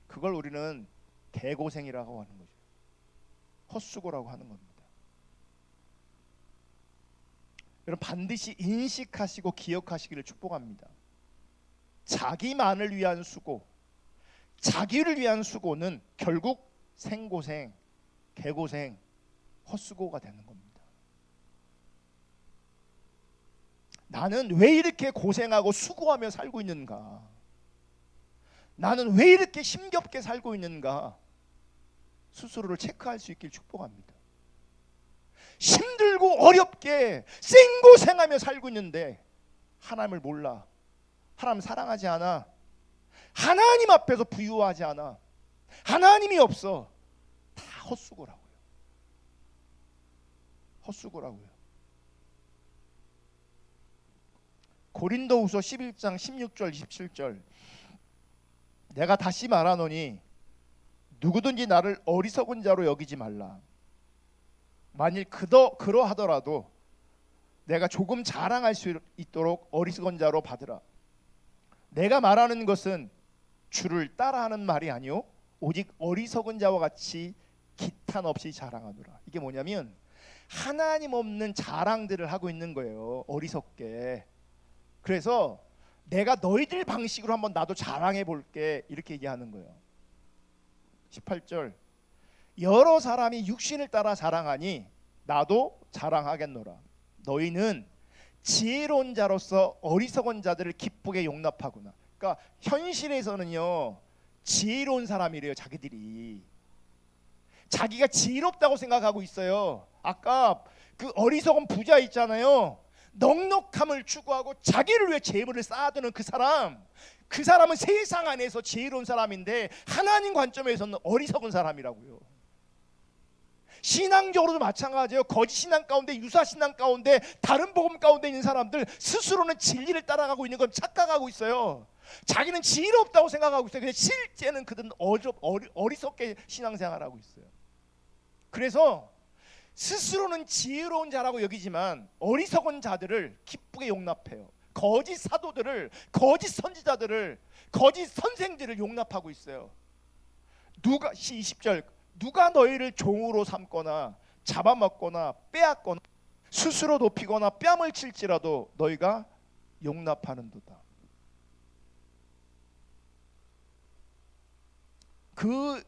그걸 우리는 개고생이라고 하는 거죠. 헛수고라고 하는 겁니다. 여러분 반드시 인식하시고 기억하시기를 축복합니다. 자기만을 위한 수고, 자기를 위한 수고는 결국 생고생, 개고생, 헛수고가 되는 겁니다. 나는 왜 이렇게 고생하고 수고하며 살고 있는가? 나는 왜 이렇게 힘겹게 살고 있는가? 스스로를 체크할 수 있길 축복합니다. 힘들고 어렵게 생고생하며 살고 있는데 하나님을 몰라, 하나님 사랑하지 않아, 하나님 앞에서 부유하지 않아, 하나님이 없어, 다 헛수고라고요. 헛수고라고요. 고린도후서 11장 16절 27절, 내가 다시 말하노니 누구든지 나를 어리석은 자로 여기지 말라. 만일 그러하더라도 내가 조금 자랑할 수 있도록 어리석은 자로 받으라. 내가 말하는 것은 주를 따라하는 말이 아니요 오직 어리석은 자와 같이 기탄 없이 자랑하노라. 이게 뭐냐면 하나님 없는 자랑들을 하고 있는 거예요, 어리석게. 그래서 내가 너희들 방식으로 한번 나도 자랑해 볼게, 이렇게 얘기하는 거예요. 18절, 여러 사람이 육신을 따라 자랑하니 나도 자랑하겠노라. 너희는 지혜로운 자로서 어리석은 자들을 기쁘게 용납하구나. 그러니까 현실에서는요, 지혜로운 사람이래요. 자기들이 자기가 지혜롭다고 생각하고 있어요. 아까 그 어리석은 부자 있잖아요, 넉넉함을 추구하고 자기를 위해 재물을 쌓아두는 그 사람은 세상 안에서 지혜로운 사람인데 하나님 관점에서는 어리석은 사람이라고요. 신앙적으로도 마찬가지예요. 거짓 신앙 가운데, 유사 신앙 가운데, 다른 복음 가운데 있는 사람들 스스로는 진리를 따라가고 있는 건 착각하고 있어요. 자기는 지혜롭다고 생각하고 있어요. 근데 실제는 그들은 어리석게 신앙생활하고 있어요. 그래서 스스로는 지혜로운 자라고 여기지만 어리석은 자들을 기쁘게 용납해요. 거짓 사도들을, 거짓 선지자들을, 거짓 선생들을 용납하고 있어요. 20절, 누가 너희를 종으로 삼거나 잡아먹거나 빼앗거나 스스로 높이거나 뺨을 칠지라도 너희가 용납하는도다. 그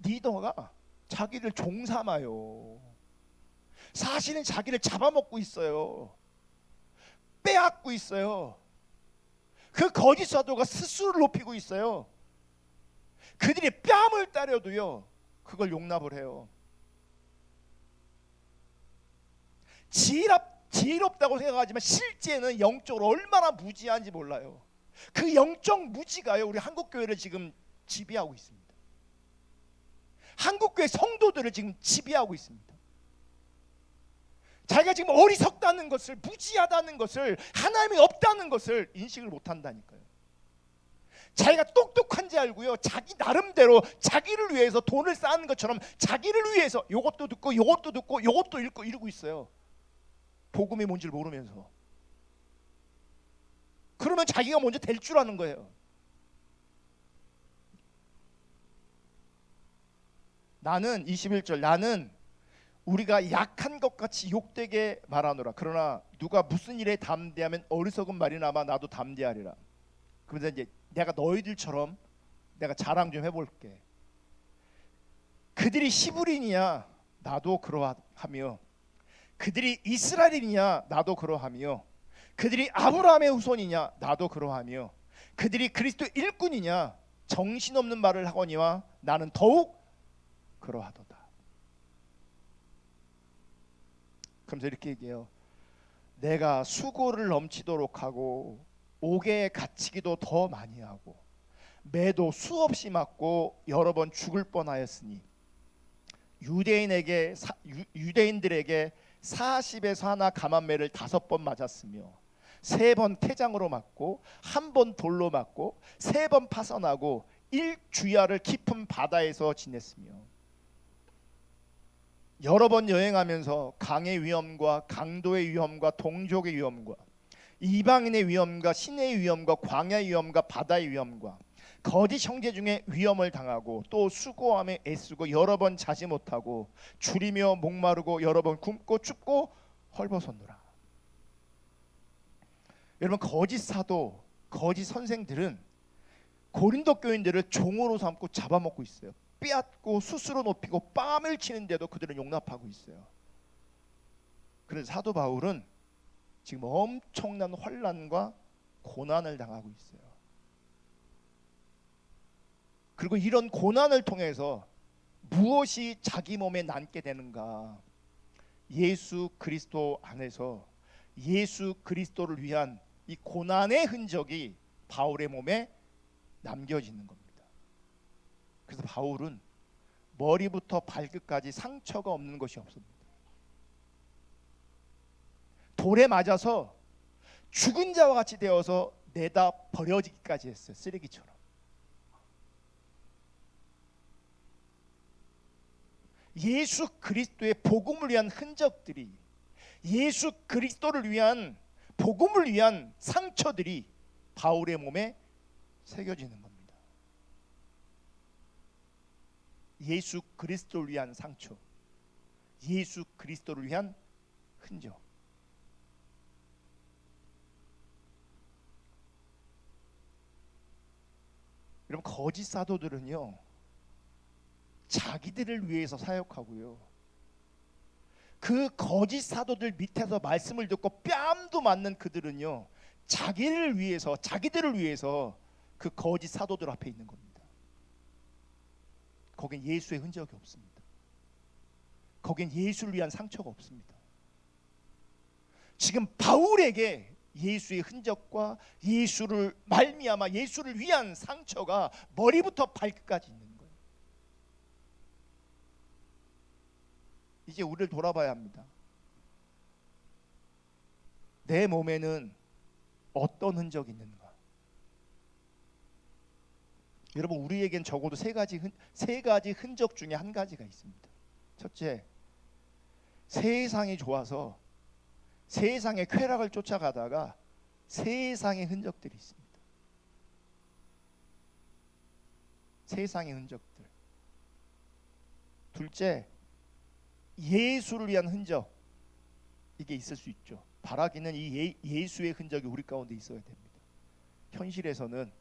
리더가 자기를 종 삼아요. 사실은 자기를 잡아먹고 있어요. 빼앗고 있어요. 그 거짓 사도가 스스로를 높이고 있어요. 그들이 뺨을 따려도요, 그걸 용납을 해요. 지혜롭다고 생각하지만 실제는 영적으로 얼마나 무지한지 몰라요. 그 영적 무지가요, 우리 한국교회를 지금 지배하고 있습니다. 한국교회 성도들을 지금 지배하고 있습니다. 자기가 지금 어리석다는 것을, 무지하다는 것을, 하나님이 없다는 것을 인식을 못한다니까요. 자기가 똑똑한 지 알고요, 자기 나름대로 자기를 위해서 돈을 쌓는 것처럼 자기를 위해서 요것도 듣고 요것도 듣고 요것도 읽고 이러고 있어요. 복음이 뭔지를 모르면서. 그러면 자기가 먼저 될 줄 아는 거예요. 나는 21절, 나는 우리가 약한 것 같이 욕되게 말하노라. 그러나 누가 무슨 일에 담대하면 어리석은 말이나마 나도 담대하리라. 그러면서 이제 내가 너희들처럼 내가 자랑 좀 해볼게. 그들이 히브리냐 나도 그러하며, 그들이 이스라엘이냐 나도 그러하며, 그들이 아브라함의 후손이냐 나도 그러하며, 그들이 그리스도 일꾼이냐 정신없는 말을 하거니와 나는 더욱 그러하도다. 그러면서 이렇게 얘기해요. 내가 수고를 넘치도록 하고 옥에 갇히기도 더 많이 하고 매도 수없이 맞고 여러 번 죽을 뻔하였으니 유대인들에게 40에서 하나 감한매를 5번 맞았으며 3번 태장으로 맞고 1번 돌로 맞고 3번 파선하고 일주야를 깊은 바다에서 지냈으며 여러 번 여행하면서 강의 위험과 강도의 위험과 동족의 위험과 이방인의 위험과 신의 위험과 광야의 위험과 바다의 위험과 거짓 형제 중에 위험을 당하고 또 수고함에 애쓰고 여러 번 자지 못하고 줄이며 목마르고 여러 번 굶고 춥고 헐벗었노라. 여러분, 거짓 사도, 거짓 선생들은 고린도 교인들을 종으로 삼고 잡아먹고 있어요. 빼앗고 스스로 높이고 뺨을 치는데도 그들은 용납하고 있어요. 그래서 사도 바울은 지금 엄청난 환난과 고난을 당하고 있어요. 그리고 이런 고난을 통해서 무엇이 자기 몸에 남게 되는가? 예수 그리스도 안에서 예수 그리스도를 위한 이 고난의 흔적이 바울의 몸에 남겨지는 겁니다. 그래서 바울은 머리부터 발끝까지 상처가 없는 것이 없습니다. 돌에 맞아서 죽은 자와 같이 되어서 내다 버려지기까지 했어요. 쓰레기처럼. 예수 그리스도의 복음을 위한 흔적들이, 예수 그리스도를 위한 복음을 위한 상처들이 바울의 몸에 새겨지는 겁니다. 예수 그리스도를 위한 상처, 예수 그리스도를 위한 흔적. 여러분, 거짓 사도들은요 자기들을 위해서 사역하고요, 그 거짓 사도들 밑에서 말씀을 듣고 뺨도 맞는 그들은요 자기들을 위해서 그 거짓 사도들 앞에 있는 겁니다. 거긴 예수의 흔적이 없습니다. 거긴 예수를 위한 상처가 없습니다. 지금 바울에게 예수의 흔적과 예수를 말미암아 예수를 위한 상처가 머리부터 발끝까지 있는 거예요. 이제 우리를 돌아봐야 합니다. 내 몸에는 어떤 흔적이 있는가? 여러분, 우리에겐 적어도 세 가지 흔적 중에 한 가지가 있습니다. 첫째, 세상이 좋아서 세상의 쾌락을 쫓아가다가 세상의 흔적들이 있습니다. 세상의 흔적들. 둘째, 예수를 위한 흔적, 이게 있을 수 있죠. 바라기는 이 예수의 흔적이 우리 가운데 있어야 됩니다. 현실에서는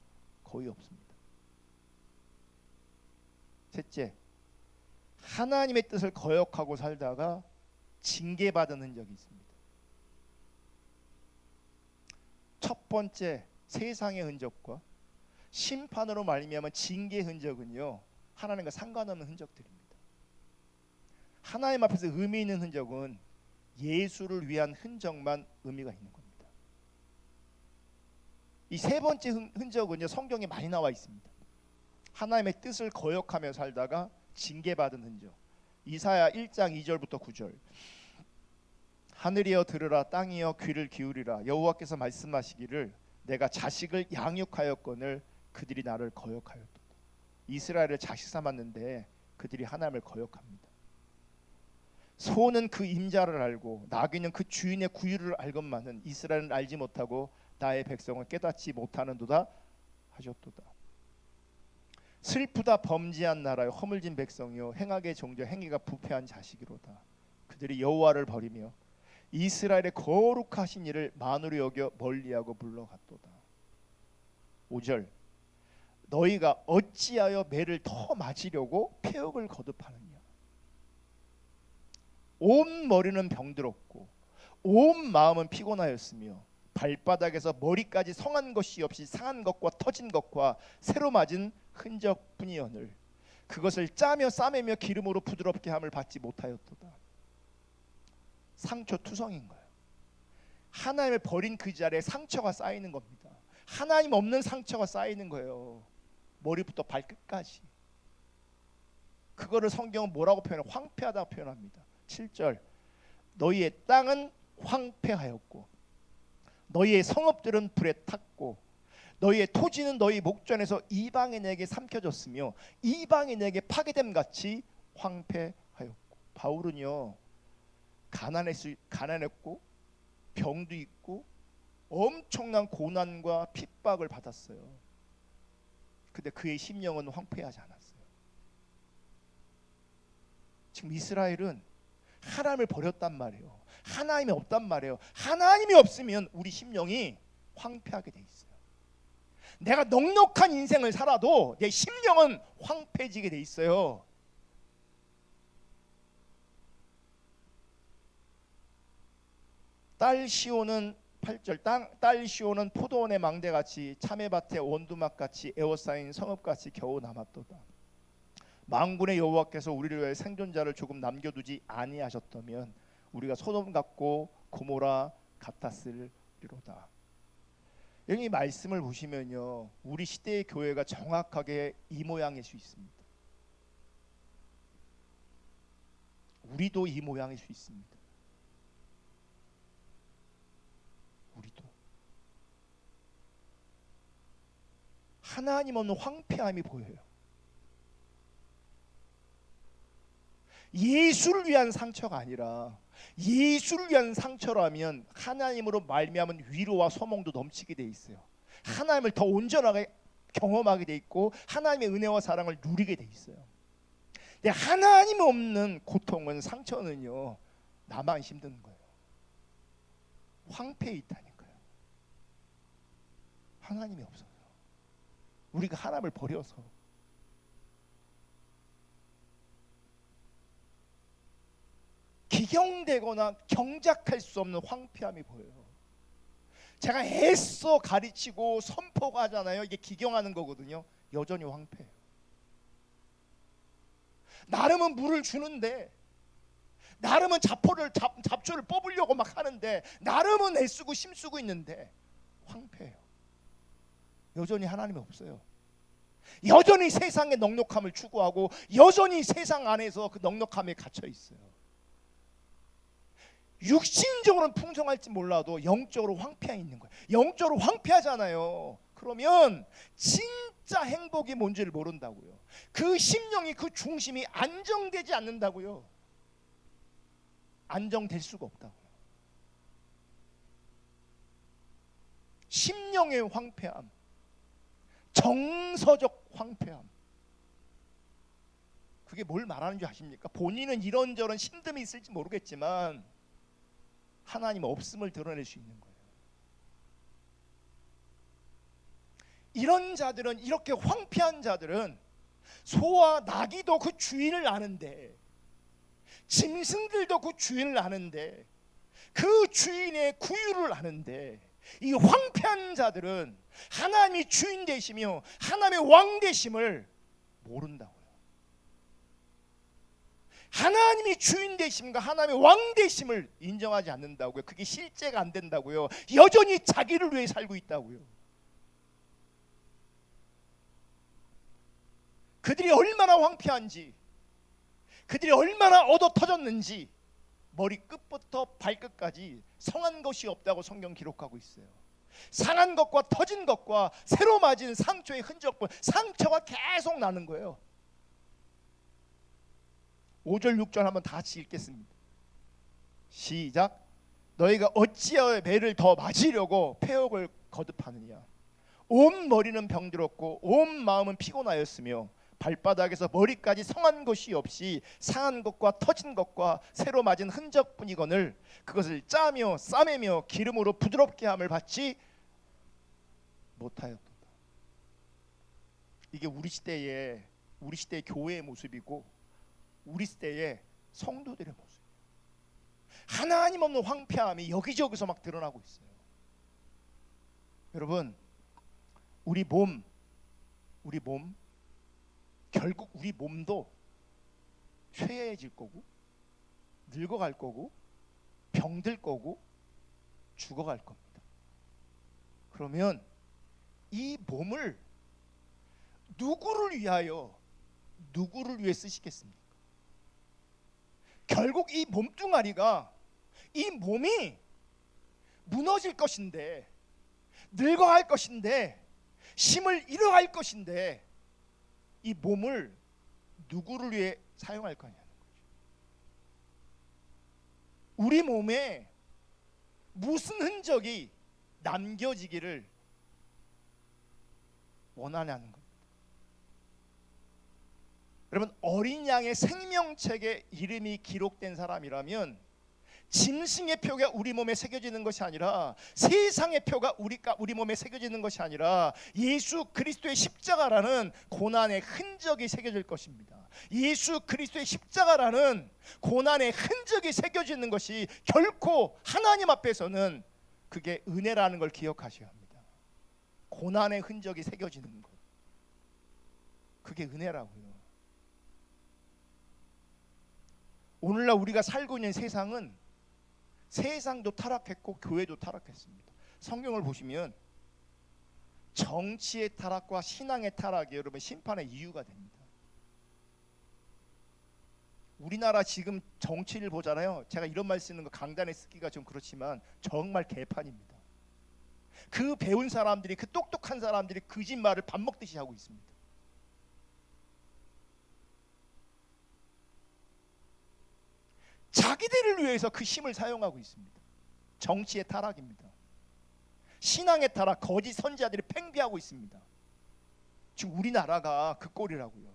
거의 없습니다. 셋째, 하나님의 뜻을 거역하고 살다가 징계받은 흔적이 있습니다. 첫 번째, 세상의 흔적과 심판으로 말미암은 징계의 흔적은요 하나님과 상관없는 흔적들입니다. 하나님 앞에서 의미 있는 흔적은 예수를 위한 흔적만 의미가 있는 겁니다. 이 세 번째 흔적은요 성경에 많이 나와 있습니다. 하나님의 뜻을 거역하며 살다가 징계받은 흔적. 이사야 1장 2절부터 9절. 하늘이여 들으라, 땅이여 귀를 기울이라. 여호와께서 말씀하시기를 내가 자식을 양육하였거늘 그들이 나를 거역하였도다. 이스라엘을 자식 삼았는데 그들이 하나님을 거역합니다. 소는 그 임자를 알고 나귀는 그 주인의 구유를 알건만은 이스라엘은 알지 못하고 나의 백성을 깨닫지 못하는도다 하셨도다. 슬프다 범죄한 나라여, 허물진 백성이요 행악의 종자 행위가 부패한 자식이로다. 그들이 여호와를 버리며 이스라엘의 거룩하신 이를 만으로 여겨 멀리하고 물러갔도다. 5절 너희가 어찌하여 매를 더 맞으려고 폐역을 거듭하느냐. 온 머리는 병들었고 온 마음은 피곤하였으며 발바닥에서 머리까지 성한 것이 없이 상한 것과 터진 것과 새로 맞은 흔적뿐이오늘 그것을 짜며 싸매며 기름으로 부드럽게 함을 받지 못하였도다. 상처투성인 거예요. 하나님을 버린 그 자리에 상처가 쌓이는 겁니다. 하나님 없는 상처가 쌓이는 거예요. 머리부터 발끝까지. 그거를 성경은 뭐라고 표현해요? 황폐하다고 표현합니다. 7절 너희의 땅은 황폐하였고 너희의 성읍들은 불에 탔고 너희의 토지는 너희 목전에서 이방인에게 삼켜졌으며 이방인에게 파괴됨 같이 황폐하였고. 바울은요 가난했고 병도 있고 엄청난 고난과 핍박을 받았어요. 근데 그의 심령은 황폐하지 않았어요. 지금 이스라엘은 하나님을 버렸단 말이에요. 하나님이 없단 말이에요. 하나님이 없으면 우리 심령이 황폐하게 돼 있어요. 내가 넉넉한 인생을 살아도 내 심령은 황폐해지게 돼 있어요. 딸 시온은 8절 딸 시온은 포도원의 망대같이 참외밭의 원두막같이 에워싸인 성읍같이 겨우 남았도다. 만군의 여호와께서 우리를 위해 생존자를 조금 남겨두지 아니하셨다면 우리가 소돔 같고 고모라 같았으리로다. 여기 말씀을 보시면요 우리 시대의 교회가 정확하게 이 모양일 수 있습니다. 우리도 이 모양일 수 있습니다. 우리도 하나님 없는 황폐함이 보여요. 예수를 위한 상처가 아니라 예수를 위한 상처라면 하나님으로 말미암은 위로와 소망도 넘치게 돼 있어요. 하나님을 더 온전하게 경험하게 돼 있고 하나님의 은혜와 사랑을 누리게 돼 있어요. 근데 하나님 없는 고통은 상처는요 나만 힘든 거예요. 황폐해 있다니까요. 하나님이 없어서 우리가 하나님을 버려서 기경되거나 경작할 수 없는 황폐함이 보여요. 제가 애써 가르치고 선포가 하잖아요. 이게 기경하는 거거든요. 여전히 황폐해요. 나름은 물을 주는데 나름은 잡초를 뽑으려고 막 하는데 나름은 애쓰고 힘쓰고 있는데 황폐해요. 여전히 하나님이 없어요. 여전히 세상의 넉넉함을 추구하고 여전히 세상 안에서 그 넉넉함에 갇혀 있어요. 육신적으로는 풍성할지 몰라도 영적으로 황폐해 있는 거예요. 영적으로 황폐하잖아요. 그러면 진짜 행복이 뭔지를 모른다고요. 그 심령이 그 중심이 안정되지 않는다고요. 안정될 수가 없다고요. 심령의 황폐함, 정서적 황폐함. 그게 뭘 말하는 줄 아십니까? 본인은 이런저런 힘듦이 있을지 모르겠지만 하나님 없음을 드러낼 수 있는 거예요. 이런 자들은, 이렇게 황폐한 자들은 소와 나귀도 그 주인을 아는데, 짐승들도 그 주인을 아는데, 그 주인의 구유를 아는데, 이 황폐한 자들은 하나님이 주인 되시며 하나님의 왕 되심을 모른다고요. 하나님이 주인 되심과 하나님의 왕 되심을 인정하지 않는다고요. 그게 실제가 안 된다고요. 여전히 자기를 위해 살고 있다고요. 그들이 얼마나 황폐한지, 그들이 얼마나 얻어 터졌는지 머리 끝부터 발끝까지 성한 것이 없다고 성경 기록하고 있어요. 상한 것과 터진 것과 새로 맞은 상처의 흔적뿐, 상처가 계속 나는 거예요. 5절 6절 한번 다 같이 읽겠습니다. 시작. 너희가 어찌하여 매를 더 맞으려고 폐역을 거듭하느냐. 온 머리는 병들었고 온 마음은 피곤하였으며 발바닥에서 머리까지 성한 것이 없이 상한 것과 터진 것과 새로 맞은 흔적뿐이거늘 그것을 짜며 싸매며 기름으로 부드럽게 함을 받지 못하였도다. 이게 우리 시대의 교회의 모습이고 우리 시대의 성도들의 모습. 하나님 없는 황폐함이 여기저기서 막 드러나고 있어요. 여러분, 우리 몸 결국 우리 몸도 쇠해질 거고 늙어갈 거고 병들 거고 죽어갈 겁니다. 그러면 이 몸을 누구를 위해 쓰시겠습니까? 결국 이 몸뚱아리가 이 몸이 무너질 것인데 늙어갈 것인데 힘을 잃어갈 것인데 이 몸을 누구를 위해 사용할 거냐는 거죠. 우리 몸에 무슨 흔적이 남겨지기를 원하냐는 겁니다. 여러분, 어린 양의 생명책에 이름이 기록된 사람이라면 짐승의 표가 우리 몸에 새겨지는 것이 아니라 세상의 표가 우리 몸에 새겨지는 것이 아니라 예수 그리스도의 십자가라는 고난의 흔적이 새겨질 것입니다. 예수 그리스도의 십자가라는 고난의 흔적이 새겨지는 것이 결코 하나님 앞에서는 그게 은혜라는 걸 기억하셔야 합니다. 고난의 흔적이 새겨지는 것, 그게 은혜라고요. 오늘날 우리가 살고 있는 세상도 타락했고 교회도 타락했습니다. 성경을 보시면 정치의 타락과 신앙의 타락이 여러분 심판의 이유가 됩니다. 우리나라 지금 정치를 보잖아요. 제가 이런 말 쓰는 거 강단에 쓰기가 좀 그렇지만 정말 개판입니다. 그 배운 사람들이, 그 똑똑한 사람들이 거짓말을 밥 먹듯이 하고 있습니다. 자기들을 위해서 그 힘을 사용하고 있습니다. 정치의 타락입니다. 신앙의 타락, 거짓 선지자들이 팽배하고 있습니다. 지금 우리나라가 그 꼴이라고요.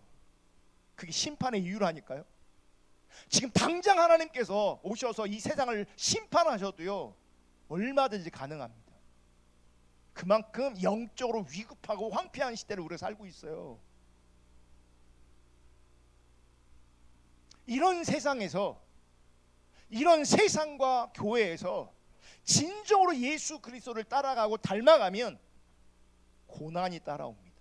그게 심판의 이유라니까요. 지금 당장 하나님께서 오셔서 이 세상을 심판하셔도요 얼마든지 가능합니다. 그만큼 영적으로 위급하고 황폐한 시대를 우리가 살고 있어요. 이런 세상에서, 이런 세상과 교회에서 진정으로 예수 그리스도를 따라가고 닮아가면 고난이 따라옵니다.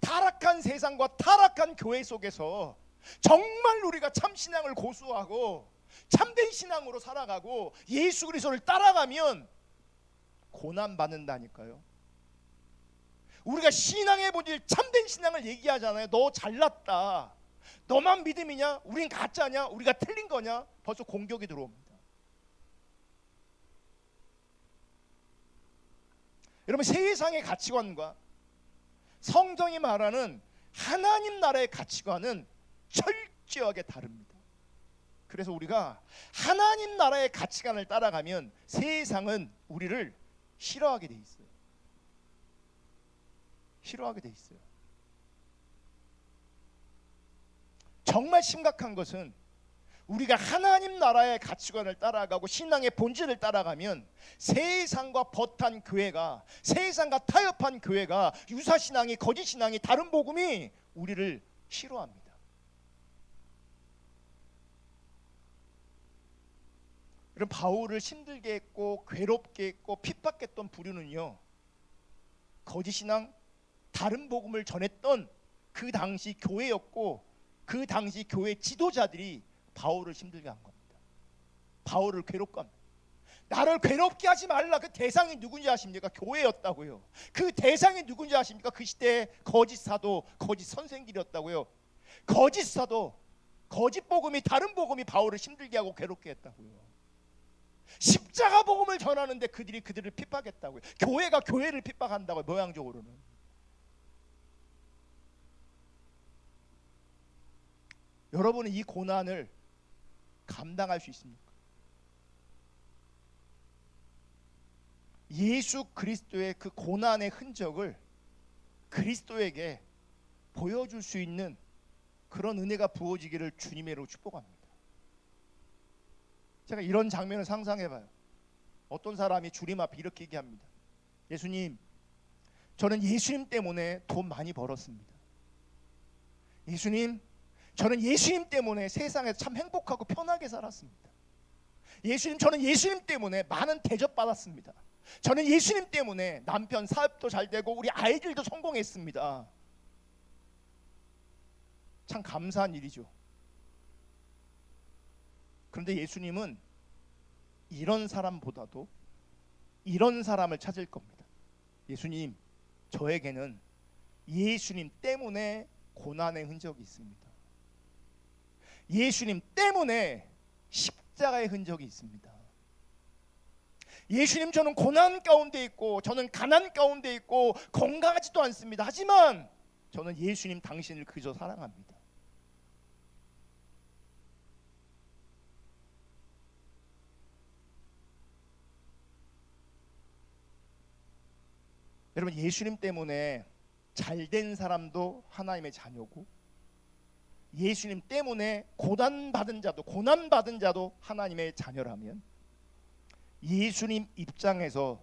타락한 세상과 타락한 교회 속에서 정말 우리가 참 신앙을 고수하고 참된 신앙으로 살아가고 예수 그리스도를 따라가면 고난 받는다니까요. 우리가 신앙의 본질, 참된 신앙을 얘기하잖아요. 너 잘났다, 너만 믿음이냐, 우린 가짜냐, 우리가 틀린 거냐, 벌써 공격이 들어옵니다. 여러분, 세상의 가치관과 성경이 말하는 하나님 나라의 가치관은 철저하게 다릅니다. 그래서 우리가 하나님 나라의 가치관을 따라가면 세상은 우리를 싫어하게 돼 있어요. 싫어하게 돼 있어요. 정말 심각한 것은 우리가 하나님 나라의 가치관을 따라가고 신앙의 본질을 따라가면 세상과 벗한 교회가, 세상과 타협한 교회가, 유사신앙이, 거짓신앙이, 다른 복음이 우리를 싫어합니다. 그럼 바울을 힘들게 했고 괴롭게 했고 핍박했던 부류는요, 거짓신앙, 다른 복음을 전했던 그 당시 교회였고 그 당시 교회 지도자들이 바울을 힘들게 한 겁니다. 바울을 괴롭게 합니다. 나를 괴롭게 하지 말라. 그 대상이 누군지 아십니까? 교회였다고요. 그 대상이 누군지 아십니까? 그 시대에 거짓 사도, 거짓 선생들이었다고요. 거짓 사도, 거짓 복음이, 다른 복음이 바울을 힘들게 하고 괴롭게 했다고요. 십자가 복음을 전하는데 그들을 핍박했다고요. 교회가 교회를 핍박한다고요. 모양적으로는. 여러분은 이 고난을 감당할 수 있습니까? 예수 그리스도의 그 고난의 흔적을 그리스도에게 보여줄 수 있는 그런 은혜가 부어지기를 주님의 이름으로 축복합니다. 제가 이런 장면을 상상해봐요. 어떤 사람이 주님 앞에 이렇게 얘기합니다. 예수님, 저는 예수님 때문에 돈 많이 벌었습니다. 예수님, 저는 예수님 때문에 세상에서 참 행복하고 편하게 살았습니다. 예수님, 저는 예수님 때문에 많은 대접받았습니다. 저는 예수님 때문에 남편 사업도 잘 되고 우리 아이들도 성공했습니다. 참 감사한 일이죠. 그런데 예수님은 이런 사람보다도 이런 사람을 찾을 겁니다. 예수님, 저에게는 예수님 때문에 고난의 흔적이 있습니다. 예수님 때문에 십자가의 흔적이 있습니다. 예수님, 저는 고난 가운데 있고 저는 가난 가운데 있고 건강하지도 않습니다. 하지만 저는 예수님 당신을 그저 사랑합니다. 여러분, 예수님 때문에 잘된 사람도 하나님의 자녀고 예수님 때문에 고난받은 자도 하나님의 자녀라면 예수님 입장에서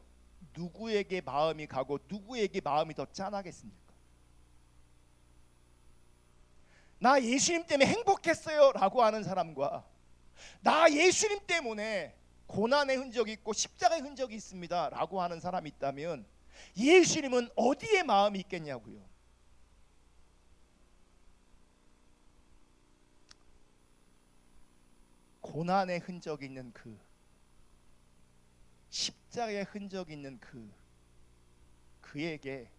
누구에게 마음이 가고 누구에게 마음이 더 짠하겠습니까? 나 예수님 때문에 행복했어요 라고 하는 사람과 나 예수님 때문에 고난의 흔적이 있고 십자가의 흔적이 있습니다 라고 하는 사람이 있다면 예수님은 어디에 마음이 있겠냐고요. 고난의 흔적이 있는 십자가의 흔적이 있는 그에게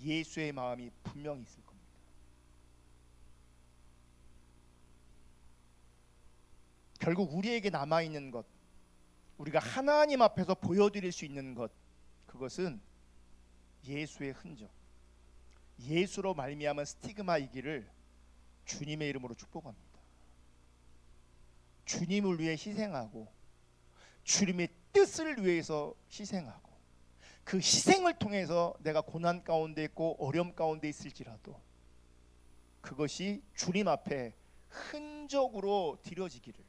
예수의 마음이 분명히 있을 겁니다. 결국 우리에게 남아있는 것, 우리가 하나님 앞에서 보여드릴 수 있는 것, 그것은 예수의 흔적, 예수로 말미암은 스티그마이기를 주님의 이름으로 축복합니다. 주님을 위해 희생하고 주님의 뜻을 위해서 희생하고 그 희생을 통해서 내가 고난 가운데 있고 어려움 가운데 있을지라도 그것이 주님 앞에 흔적으로 드려지기를,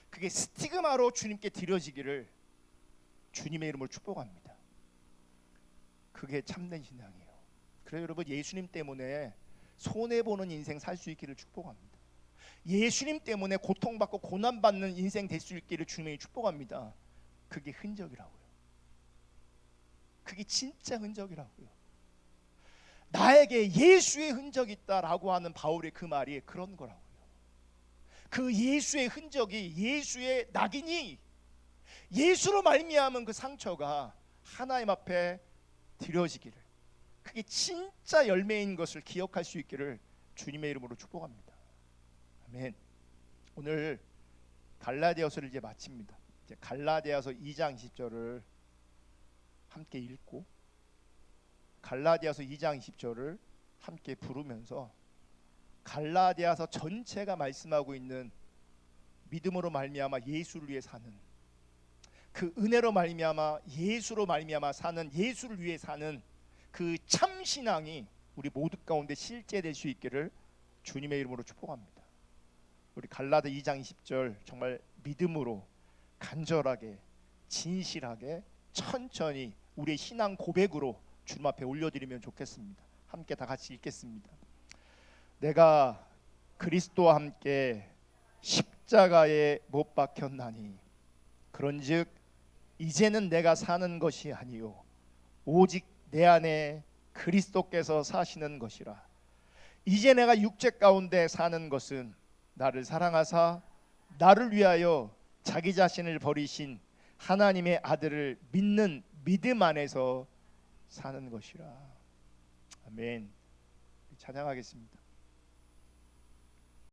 그게 스티그마로 주님께 드려지기를 주님의 이름으로 축복합니다. 그게 참된 신앙이에요. 그래서 여러분, 예수님 때문에 손해보는 인생 살 수 있기를 축복합니다. 예수님 때문에 고통받고 고난받는 인생 될 수 있기를 주님이 축복합니다. 그게 흔적이라고요. 그게 진짜 흔적이라고요. 나에게 예수의 흔적이 있다라고 하는 바울의 그 말이 그런 거라고요. 그 예수의 흔적이, 예수의 낙인이, 예수로 말미암은 그 상처가 하나님 앞에 드려지기를, 그게 진짜 열매인 것을 기억할 수 있기를 주님의 이름으로 축복합니다. 아멘. 오늘 갈라디아서를 이제 마칩니다. 이제 갈라디아서 2장 20절을 함께 읽고 갈라디아서 2장 20절을 함께 부르면서 갈라디아서 전체가 말씀하고 있는 믿음으로 말미암아 예수를 위해 사는, 그 은혜로 말미암아 예수로 말미암아 사는, 예수를 위해 사는 그 참 신앙이 우리 모두 가운데 실제될 수 있기를 주님의 이름으로 축복합니다. 우리 갈라디아 2장 20절 정말 믿음으로 간절하게 진실하게 천천히 우리의 신앙 고백으로 주님 앞에 올려드리면 좋겠습니다. 함께 다 같이 읽겠습니다. 내가 그리스도와 함께 십자가에 못 박혔나니 그런즉 이제는 내가 사는 것이 아니요 오직 내 안에 그리스도께서 사시는 것이라. 이제 내가 육체 가운데 사는 것은 나를 사랑하사 나를 위하여 자기 자신을 버리신 하나님의 아들을 믿는 믿음 안에서 사는 것이라. 아멘. 찬양하겠습니다.